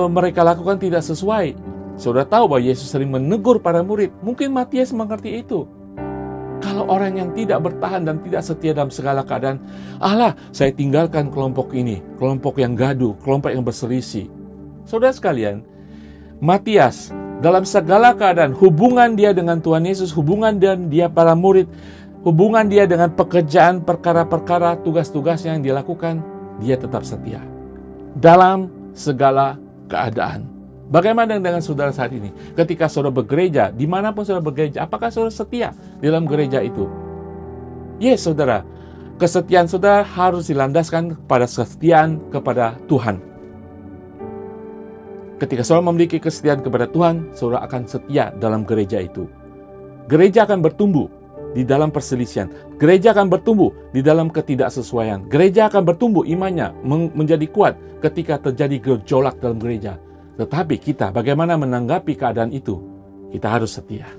mereka lakukan tidak sesuai. Saudara tahu bahwa Yesus sering menegur para murid. Mungkin Matias mengerti itu. Kalau orang yang tidak bertahan dan tidak setia dalam segala keadaan, alah, saya tinggalkan kelompok ini, kelompok yang gaduh, kelompok yang berselisih. Saudara sekalian, Matias dalam segala keadaan, hubungan dia dengan Tuhan Yesus, hubungan dan dia para murid, hubungan dia dengan pekerjaan, perkara-perkara, tugas-tugas yang dilakukan, dia tetap setia dalam segala keadaan. Bagaimana dengan saudara saat ini? Ketika saudara bergereja, dimanapun saudara bergereja, apakah saudara setia di dalam gereja itu? Yes, saudara. Kesetiaan saudara harus dilandaskan pada kesetiaan kepada Tuhan. Ketika saudara memiliki kesetiaan kepada Tuhan, saudara akan setia dalam gereja itu. Gereja akan bertumbuh di dalam perselisihan. Gereja akan bertumbuh di dalam ketidaksesuaian. Gereja akan bertumbuh imannya menjadi kuat ketika terjadi gejolak dalam gereja. Tetapi kita bagaimana menanggapi keadaan itu? Kita harus setia.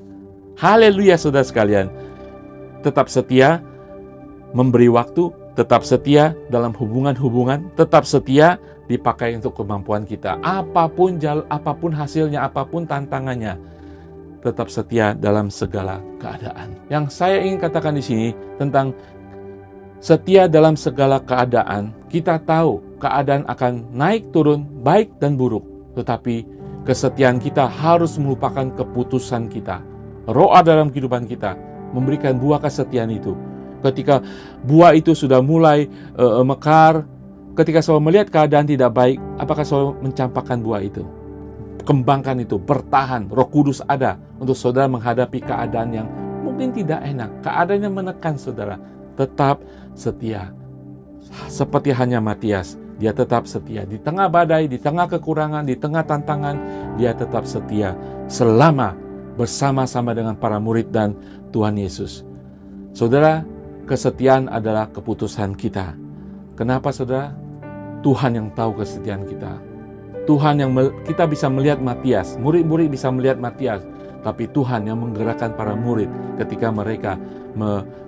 Haleluya, saudara sekalian. Tetap setia memberi waktu, tetap setia dalam hubungan-hubungan, tetap setia dipakai untuk kemampuan kita. Apapun hasilnya, apapun tantangannya, tetap setia dalam segala keadaan. Yang saya ingin katakan di sini tentang setia dalam segala keadaan, kita tahu keadaan akan naik turun, baik dan buruk. Tetapi kesetiaan kita harus melupakan keputusan kita. Roa dalam kehidupan kita memberikan buah kesetiaan itu. Ketika buah itu sudah mulai mekar, ketika saudara melihat keadaan tidak baik, apakah saudara mencampakkan buah itu? Kembangkan itu, bertahan. Roh Kudus ada untuk saudara menghadapi keadaan yang mungkin tidak enak, keadaan yang menekan saudara. Tetap setia. Seperti hanya Matias, dia tetap setia. Di tengah badai, di tengah kekurangan, di tengah tantangan, dia tetap setia. Selama bersama-sama dengan para murid dan Tuhan Yesus. Saudara, kesetiaan adalah keputusan kita. Kenapa saudara? Tuhan yang tahu kesetiaan kita. Tuhan yang kita bisa melihat Matias, murid-murid bisa melihat Matias, tapi Tuhan yang menggerakkan para murid ketika mereka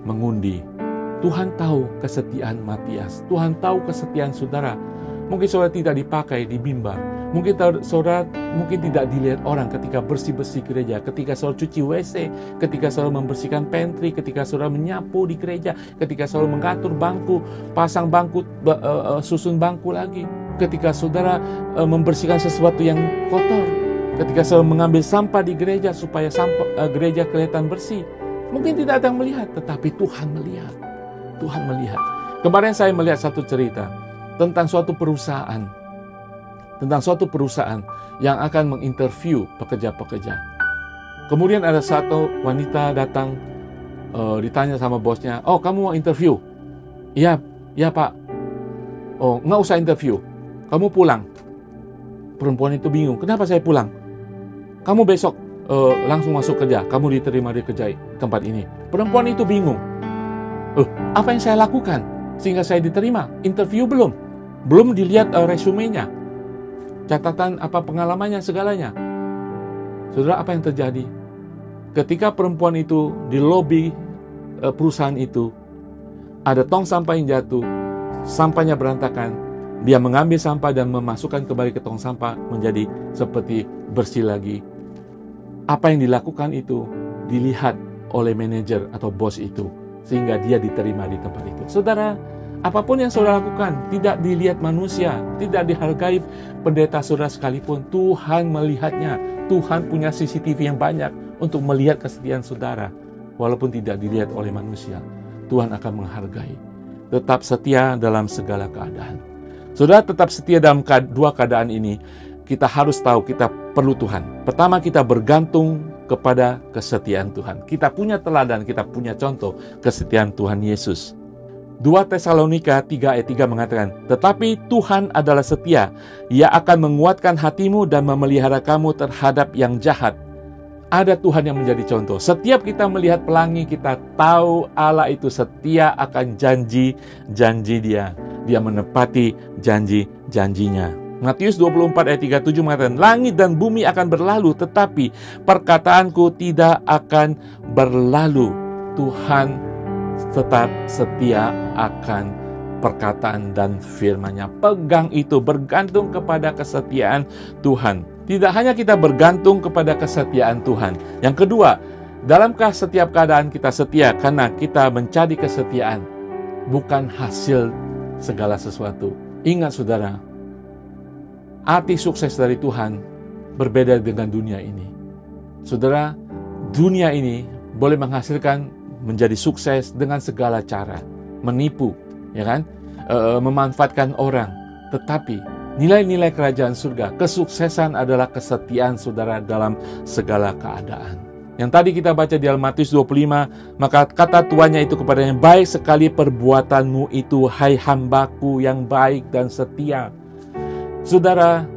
mengundi. Tuhan tahu kesetiaan Matias. Tuhan tahu kesetiaan saudara. Mungkin saudara tidak dipakai di mimbar. Mungkin saudara tidak dilihat orang ketika bersih-bersih gereja, ketika saudara cuci WC, ketika saudara membersihkan pantry, ketika saudara menyapu di gereja, ketika saudara mengatur bangku, pasang bangku, susun bangku lagi, ketika saudara membersihkan sesuatu yang kotor, ketika saudara mengambil sampah di gereja supaya gereja kelihatan bersih. Mungkin tidak ada yang melihat, tetapi Tuhan melihat. Tuhan melihat. Kemarin saya melihat satu cerita tentang suatu perusahaan. Tentang suatu perusahaan yang akan menginterview pekerja-pekerja. Kemudian ada satu wanita datang, ditanya sama bosnya, "Oh, kamu mau interview?" "Iya, Pak." "Oh, nggak usah interview, kamu pulang." Perempuan itu bingung, "Kenapa saya pulang?" "Kamu besok langsung masuk kerja, kamu diterima di kerja tempat ini." Perempuan itu bingung. Apa yang saya lakukan sehingga saya diterima? Interview belum dilihat resumenya, catatan apa pengalamannya, segalanya. Saudara, apa yang terjadi? Ketika perempuan itu di lobi perusahaan itu, ada tong sampah yang jatuh, sampahnya berantakan, dia mengambil sampah dan memasukkan kembali ke tong sampah menjadi seperti bersih lagi. Apa yang dilakukan itu dilihat oleh manajer atau bos itu, sehingga dia diterima di tempat itu. Saudara, apapun yang saudara lakukan tidak dilihat manusia, tidak dihargai pendeta saudara sekalipun. Tuhan melihatnya. Tuhan punya CCTV yang banyak untuk melihat kesetiaan saudara. Walaupun tidak dilihat oleh manusia, Tuhan akan menghargai. Tetap setia dalam segala keadaan. Saudara, tetap setia dalam dua keadaan ini. Kita harus tahu kita perlu Tuhan. Pertama, kita bergantung kepada kesetiaan Tuhan. Kita punya teladan, kita punya contoh kesetiaan Tuhan Yesus. 2 Tesalonika 3 ayat 3 mengatakan, tetapi Tuhan adalah setia. Ia akan menguatkan hatimu dan memelihara kamu terhadap yang jahat. Ada Tuhan yang menjadi contoh. Setiap kita melihat pelangi, kita tahu Allah itu setia akan janji-janji Dia. Dia menepati janji-janjinya. Matius 24 ayat 37 mengatakan, langit dan bumi akan berlalu, tetapi perkataanku tidak akan berlalu. Tuhan tetap setia akan perkataan dan firman-Nya. Pegang itu, bergantung kepada kesetiaan Tuhan. Tidak hanya kita bergantung kepada kesetiaan Tuhan. Yang kedua, dalamkah setiap keadaan kita setia karena kita mencari kesetiaan, bukan hasil segala sesuatu. Ingat saudara, arti sukses dari Tuhan berbeda dengan dunia ini. Saudara, dunia ini boleh menghasilkan menjadi sukses dengan segala cara, menipu, ya kan, memanfaatkan orang. Tetapi nilai-nilai kerajaan surga, kesuksesan adalah kesetiaan saudara dalam segala keadaan. Yang tadi kita baca di Matius 25, maka kata tuannya itu kepadanya, baik sekali perbuatanmu itu, hai hambaku yang baik dan setia. Saudara,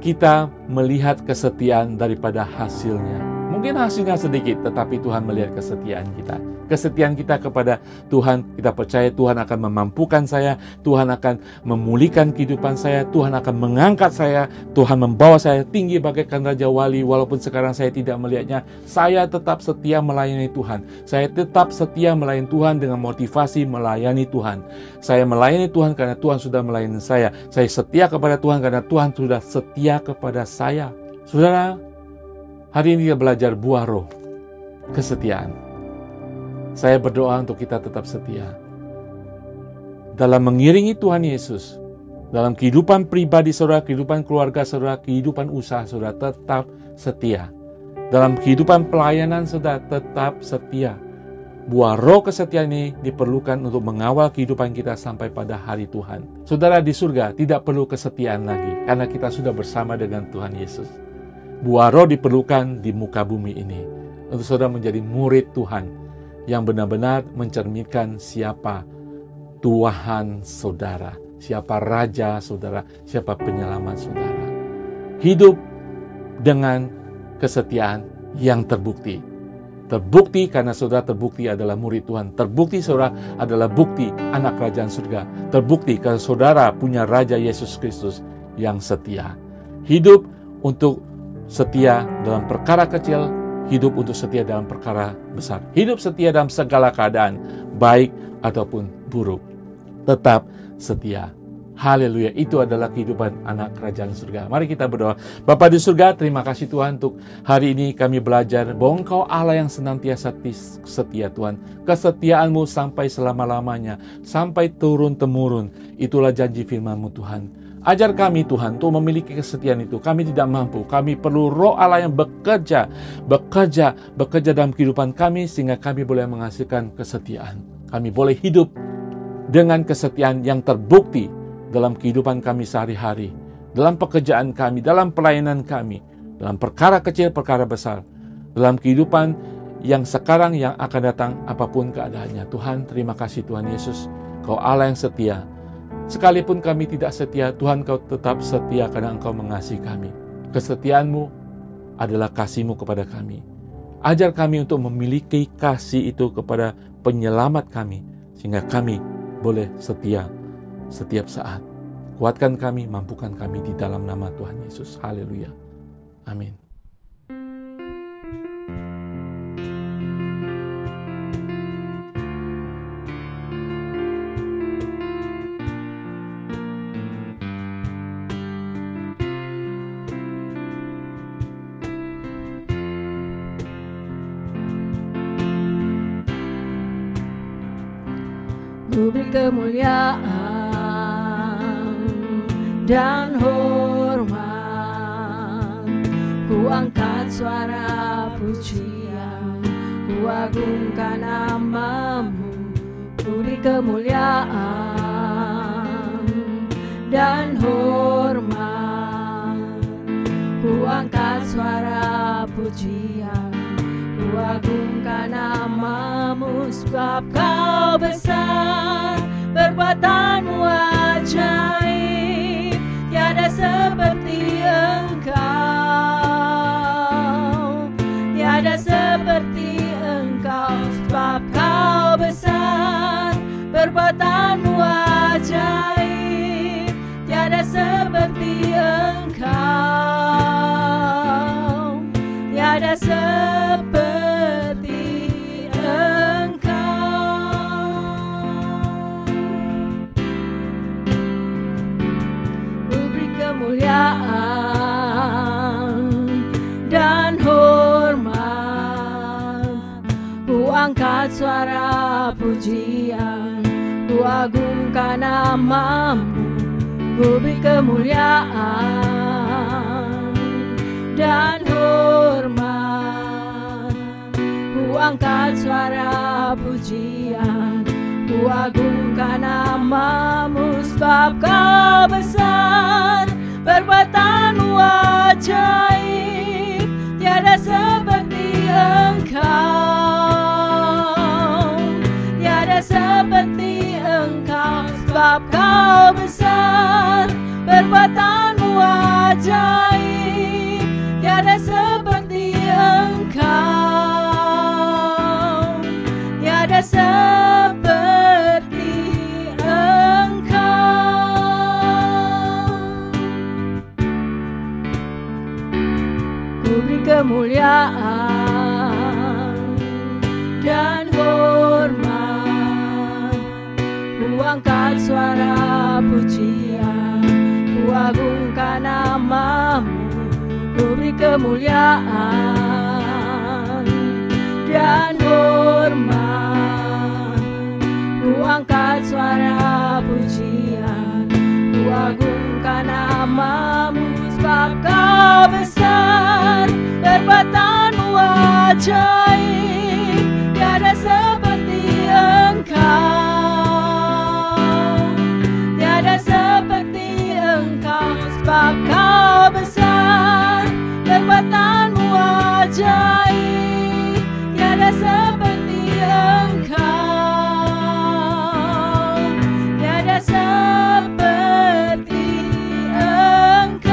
kita melihat kesetiaan daripada hasilnya. Mungkin hasilnya sedikit, tetapi Tuhan melihat kesetiaan kita. Kesetiaan kita kepada Tuhan, kita percaya Tuhan akan memampukan saya, Tuhan akan memulihkan kehidupan saya, Tuhan akan mengangkat saya, Tuhan membawa saya tinggi bagaikan Raja Wali. Walaupun sekarang saya tidak melihatnya, saya tetap setia melayani Tuhan. Saya tetap setia melayani Tuhan dengan motivasi melayani Tuhan. Saya melayani Tuhan karena Tuhan sudah melayani saya. Saya setia kepada Tuhan karena Tuhan sudah setia kepada saya. Saudara, hari ini kita belajar buah roh, kesetiaan. Saya berdoa untuk kita tetap setia. Dalam mengiringi Tuhan Yesus, dalam kehidupan pribadi saudara, kehidupan keluarga saudara, kehidupan usaha saudara, tetap setia. Dalam kehidupan pelayanan saudara, tetap setia. Buah roh kesetiaan ini diperlukan untuk mengawal kehidupan kita sampai pada hari Tuhan. Saudara, di surga tidak perlu kesetiaan lagi, karena kita sudah bersama dengan Tuhan Yesus. Buah roh diperlukan di muka bumi ini untuk saudara menjadi murid Tuhan yang benar-benar mencerminkan siapa Tuhan saudara, siapa Raja saudara, siapa penyelamat saudara. Hidup dengan kesetiaan yang terbukti. Terbukti karena saudara terbukti adalah murid Tuhan. Terbukti saudara adalah bukti anak kerajaan surga. Terbukti karena saudara punya Raja Yesus Kristus yang setia. Hidup untuk setia dalam perkara kecil, hidup untuk setia dalam perkara besar. Hidup setia dalam segala keadaan, baik ataupun buruk. Tetap setia. Haleluya, itu adalah kehidupan anak kerajaan surga. Mari kita berdoa. Bapa di surga, terima kasih Tuhan untuk hari ini kami belajar bahwa Engkau Allah yang senantiasa setia Tuhan. Kesetiaan-Mu sampai selama-lamanya, sampai turun-temurun. Itulah janji firman-Mu Tuhan. Ajar kami Tuhan untuk memiliki kesetiaan itu. Kami tidak mampu. Kami perlu roh Allah yang bekerja dalam kehidupan kami sehingga kami boleh menghasilkan kesetiaan. Kami boleh hidup dengan kesetiaan yang terbukti dalam kehidupan kami sehari-hari, dalam pekerjaan kami, dalam pelayanan kami, dalam perkara kecil, perkara besar, dalam kehidupan yang sekarang, yang akan datang, apapun keadaannya. Tuhan, terima kasih Tuhan Yesus. Kau Allah yang setia. Sekalipun kami tidak setia, Tuhan Kau tetap setia karena Engkau mengasihi kami. Kesetiaan-Mu adalah kasih-Mu kepada kami. Ajar kami untuk memiliki kasih itu kepada penyelamat kami, sehingga kami boleh setia setiap saat. Kuatkan kami, mampukan kami di dalam nama Tuhan Yesus. Haleluya. Amin. Ku beri kemuliaan dan hormat, ku angkat suara pujian, ku agungkan nama-Mu. Ku beri kemuliaan dan hormat, ku Ku angkat suara pujian, ku agungkan namamu, sebab kau besar, perbuatanmu ajaib, tiada seperti engkau, tiada seperti engkau, sebab kau besar, perbuatanmu ajaib, tiada seperti engkau, tiada seperti engkau. Ku beri kemuliaan dan hormat, ku angkat suara pujian, ku agungkan namamu, ku beri kemuliaan dan hormat, ku angkat suara pujian, ku agungkan namamu, sebab kau besar, perbuatanmu ajaib, tiada seperti engkau, tiada seperti engkau, sebab kau besar, perbuatanmu ajaib, tiada seperti engkau, tiada seperti engkau. Ku beri kemuliaan dan hormat, ku angkat suara pujian, ku agungkan namamu, ku beri kemuliaan dan hormat, ku angkat suara pujian, ku agungkan namamu, sebab kau besar, perbuatanmu ajaib, tiada seperti engkau, tiada seperti engkau, sebab kau besar, perbuatanmu ajaib, tiada seperti engkau, tiada seperti engkau,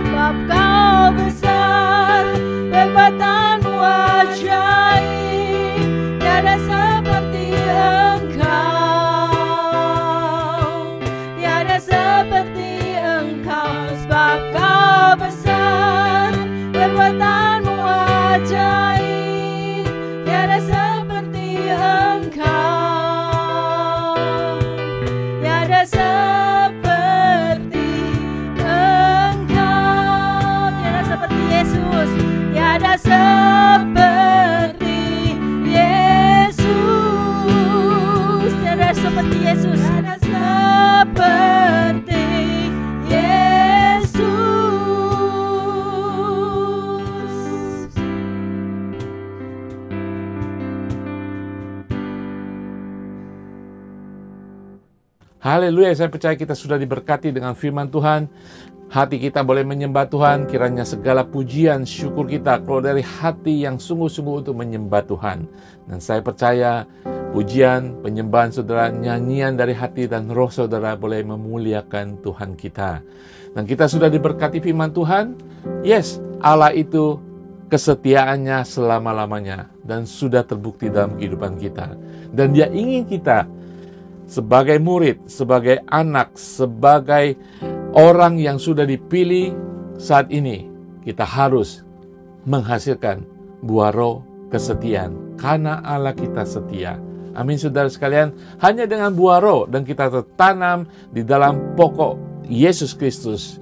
sebab kau besar, perbuatanmu ajaib, tiada seperti engkau, tiada seperti engkau, sebab kau besar, perbuatanmu ajaib, tiada seperti engkau, tiada seperti engkau, tiada seperti Yesus, tiada seperti Yesus, tiada seperti Yesus, tiada seperti Yesus. Haleluya, saya percaya kita sudah diberkati dengan firman Tuhan. Hati kita boleh menyembah Tuhan, kiranya segala pujian, syukur kita keluar dari hati yang sungguh-sungguh untuk menyembah Tuhan. Dan saya percaya pujian, penyembahan saudara, nyanyian dari hati dan roh saudara boleh memuliakan Tuhan kita. Dan kita sudah diberkati firman Tuhan. Yes, Allah itu kesetiaannya selama-lamanya dan sudah terbukti dalam kehidupan kita. Dan Dia ingin kita sebagai murid, sebagai anak, sebagai orang yang sudah dipilih saat ini, kita harus menghasilkan buah roh kesetiaan, karena Allah kita setia. Amin saudara sekalian, hanya dengan buah roh dan kita tertanam di dalam pokok Yesus Kristus,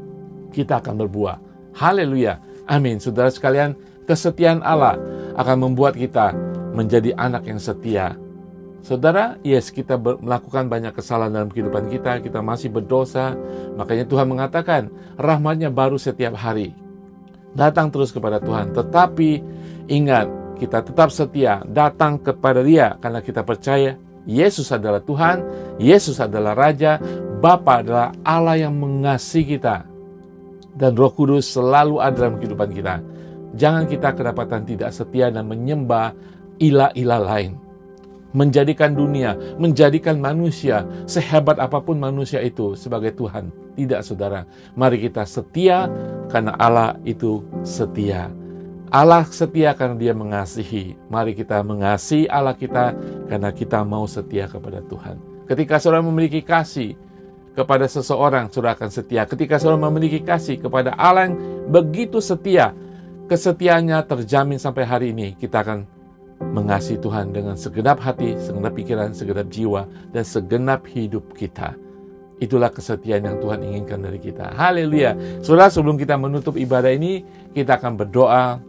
kita akan berbuah. Haleluya, amin saudara sekalian, kesetiaan Allah akan membuat kita menjadi anak yang setia. Saudara, yes, kita melakukan banyak kesalahan dalam kehidupan kita, kita masih berdosa, makanya Tuhan mengatakan, rahmat-Nya baru setiap hari. Datang terus kepada Tuhan, tetapi ingat, kita tetap setia, datang kepada Dia, karena kita percaya, Yesus adalah Tuhan, Yesus adalah Raja, Bapa adalah Allah yang mengasihi kita. dan Roh Kudus selalu ada dalam kehidupan kita. Jangan kita kedapatan tidak setia dan menyembah ilah-ilah lain. Menjadikan dunia, menjadikan manusia, sehebat apapun manusia itu sebagai Tuhan. Tidak, saudara. Mari kita setia karena Allah itu setia. Allah setia karena Dia mengasihi. Mari kita mengasihi Allah kita karena kita mau setia kepada Tuhan. Ketika saudara memiliki kasih kepada seseorang, saudara akan setia. Ketika saudara memiliki kasih kepada Allah yang begitu setia, kesetiaannya terjamin sampai hari ini. Kita akan mengasihi Tuhan dengan segenap hati, segenap pikiran, segenap jiwa, dan segenap hidup kita. Itulah kesetiaan yang Tuhan inginkan dari kita. Haleluya. Saudara, sebelum kita menutup ibadah ini, kita akan berdoa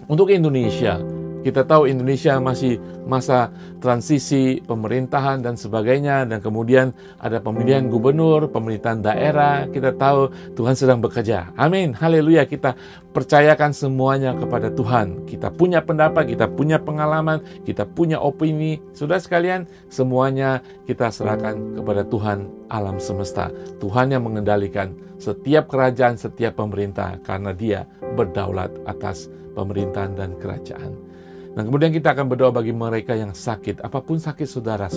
untuk Indonesia. Kita tahu Indonesia masih masa transisi pemerintahan dan sebagainya, dan kemudian ada pemilihan gubernur, pemerintahan daerah. Kita tahu Tuhan sedang bekerja. Amin. Haleluya. Kita percayakan semuanya kepada Tuhan. Kita punya pendapat, kita punya pengalaman, kita punya opini. Saudara sekalian, semuanya kita serahkan kepada Tuhan alam semesta. Tuhan yang mengendalikan setiap kerajaan, setiap pemerintah, karena Dia berdaulat atas pemerintahan dan kerajaan. Nah, kemudian kita akan berdoa bagi mereka yang sakit. Apapun sakit saudara,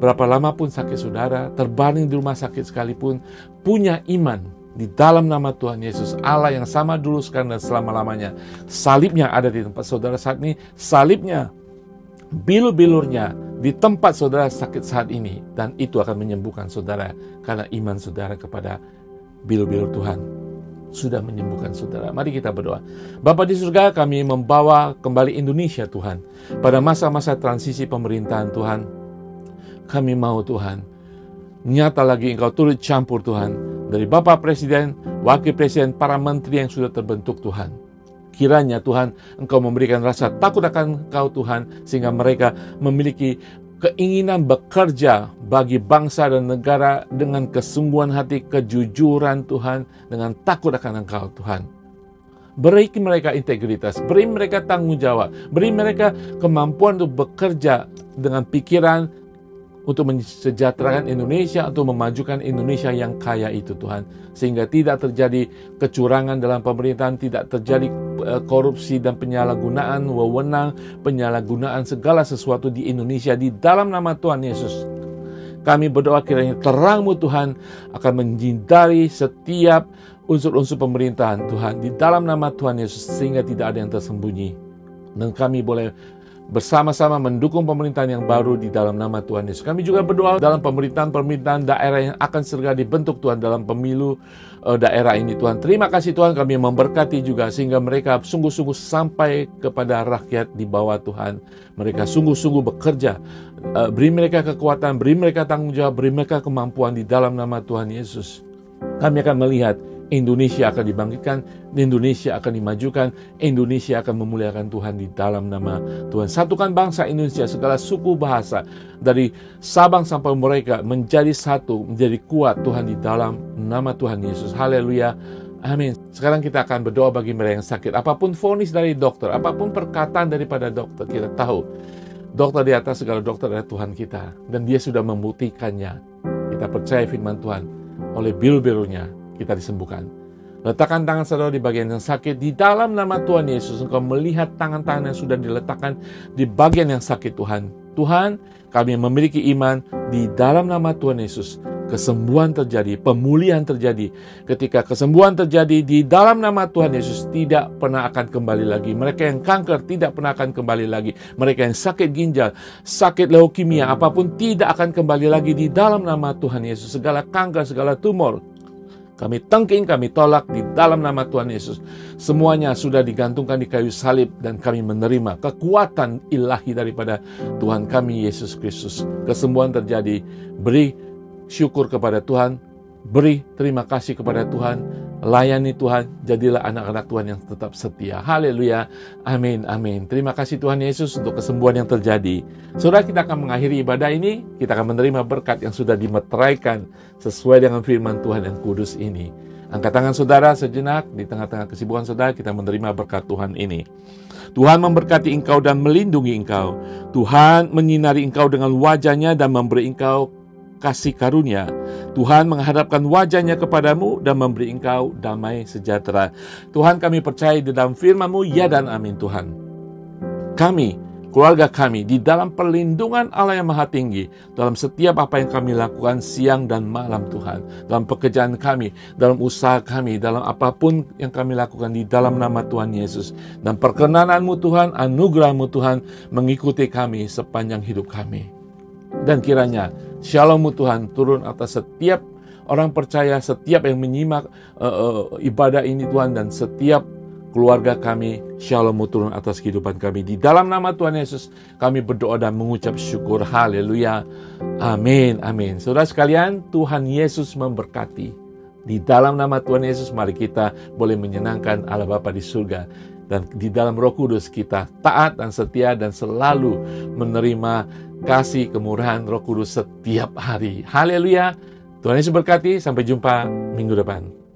berapa lama pun sakit saudara, terbaring di rumah sakit sekalipun, punya iman di dalam nama Tuhan Yesus, Allah yang sama dulu, sekarang, dan selama-lamanya. Salibnya ada di tempat saudara saat ini, salibnya, bilur-bilurnya di tempat saudara sakit saat ini, dan itu akan menyembuhkan saudara, karena iman saudara kepada bilur-bilur Tuhan sudah menyembuhkan saudara. Mari kita berdoa. Bapa di surga, kami membawa kembali Indonesia Tuhan. Pada masa-masa transisi pemerintahan Tuhan, kami mau Tuhan, nyata lagi Engkau turut campur Tuhan. Dari Bapak Presiden, Wakil Presiden, para menteri yang sudah terbentuk Tuhan. Kiranya Tuhan, Engkau memberikan rasa takut akan Engkau Tuhan, sehingga mereka memiliki keinginan bekerja bagi bangsa dan negara dengan kesungguhan hati, kejujuran Tuhan, dengan takut akan Engkau Tuhan. Beri mereka integritas, beri mereka tanggung jawab, beri mereka kemampuan untuk bekerja dengan pikiran untuk mensejahterakan Indonesia, untuk memajukan Indonesia yang kaya itu Tuhan. Sehingga tidak terjadi kecurangan dalam pemerintahan, tidak terjadi korupsi dan penyalahgunaan wewenang, penyalahgunaan segala sesuatu di Indonesia, di dalam nama Tuhan Yesus. Kami berdoa kiranya terang-Mu Tuhan akan menyindari setiap unsur-unsur pemerintahan Tuhan di dalam nama Tuhan Yesus, sehingga tidak ada yang tersembunyi. Dan kami boleh bersama-sama mendukung pemerintahan yang baru di dalam nama Tuhan Yesus. Kami juga berdoa dalam pemerintahan daerah yang akan segera dibentuk Tuhan dalam pemilu daerah ini Tuhan. Terima kasih Tuhan, kami memberkati juga sehingga mereka sungguh-sungguh sampai kepada rakyat di bawah Tuhan. Mereka sungguh-sungguh bekerja. Beri mereka kekuatan, beri mereka tanggung jawab, beri mereka kemampuan di dalam nama Tuhan Yesus. Kami akan melihat Indonesia akan dibangkitkan, Indonesia akan dimajukan, Indonesia akan memuliakan Tuhan di dalam nama Tuhan. Satukan bangsa Indonesia, segala suku bahasa, dari Sabang sampai Merauke menjadi satu, menjadi kuat Tuhan di dalam nama Tuhan Yesus. Haleluya. Amin. Sekarang kita akan berdoa bagi mereka yang sakit. Apapun vonis dari dokter, apapun perkataan daripada dokter, kita tahu dokter di atas segala dokter adalah Tuhan kita, dan Dia sudah membuktikannya. Kita percaya firman Tuhan, oleh biru-birunya kita disembuhkan. Letakkan tangan saudara di bagian yang sakit. Di dalam nama Tuhan Yesus, Engkau melihat tangan-tangan yang sudah diletakkan di bagian yang sakit Tuhan. Tuhan, kami memiliki iman di dalam nama Tuhan Yesus. Kesembuhan terjadi, pemulihan terjadi. Ketika kesembuhan terjadi di dalam nama Tuhan Yesus, tidak pernah akan kembali lagi. Mereka yang kanker tidak pernah akan kembali lagi. Mereka yang sakit ginjal, sakit leukemia, apapun tidak akan kembali lagi di dalam nama Tuhan Yesus. Segala kanker, segala tumor, kami tengking, kami tolak di dalam nama Tuhan Yesus. Semuanya sudah digantungkan di kayu salib, dan kami menerima kekuatan ilahi daripada Tuhan kami Yesus Kristus. Kesembuhan terjadi. Beri syukur kepada Tuhan, beri terima kasih kepada Tuhan, layani Tuhan, jadilah anak-anak Tuhan yang tetap setia. Haleluya. Amin, amin. Terima kasih Tuhan Yesus untuk kesembuhan yang terjadi. Saudara, kita akan mengakhiri ibadah ini, kita akan menerima berkat yang sudah dimeteraikan sesuai dengan firman Tuhan yang kudus ini. Angkat tangan saudara sejenak, di tengah-tengah kesibukan saudara, kita menerima berkat Tuhan ini. Tuhan memberkati engkau dan melindungi engkau. Tuhan menyinari engkau dengan wajah-Nya dan memberi engkau kasih karunia. Tuhan menghadapkan wajah-Nya kepadamu dan memberi engkau damai sejahtera. Tuhan, kami percaya di dalam firman-Mu, ya dan amin Tuhan. Kami, keluarga kami, di dalam perlindungan Allah yang Maha Tinggi, dalam setiap apa yang kami lakukan siang dan malam Tuhan, dalam pekerjaan kami, dalam usaha kami, dalam apapun yang kami lakukan di dalam nama Tuhan Yesus. Dan perkenanan-Mu Tuhan, anugerah-Mu Tuhan, mengikuti kami sepanjang hidup kami. Dan kiranya Shalom-Mu Tuhan turun atas setiap orang percaya, setiap yang menyimak ibadah ini Tuhan, dan setiap keluarga kami. Shalom-Mu turun atas kehidupan kami. Di dalam nama Tuhan Yesus kami berdoa dan mengucap syukur. Haleluya. Amin. Amin. Saudara sekalian, Tuhan Yesus memberkati. Di dalam nama Tuhan Yesus mari kita boleh menyenangkan Allah Bapa di surga. Dan di dalam Roh Kudus kita taat dan setia dan selalu menerima kasih kemurahan Roh Kudus setiap hari. Haleluya. Tuhan Yesus berkati. Sampai jumpa minggu depan.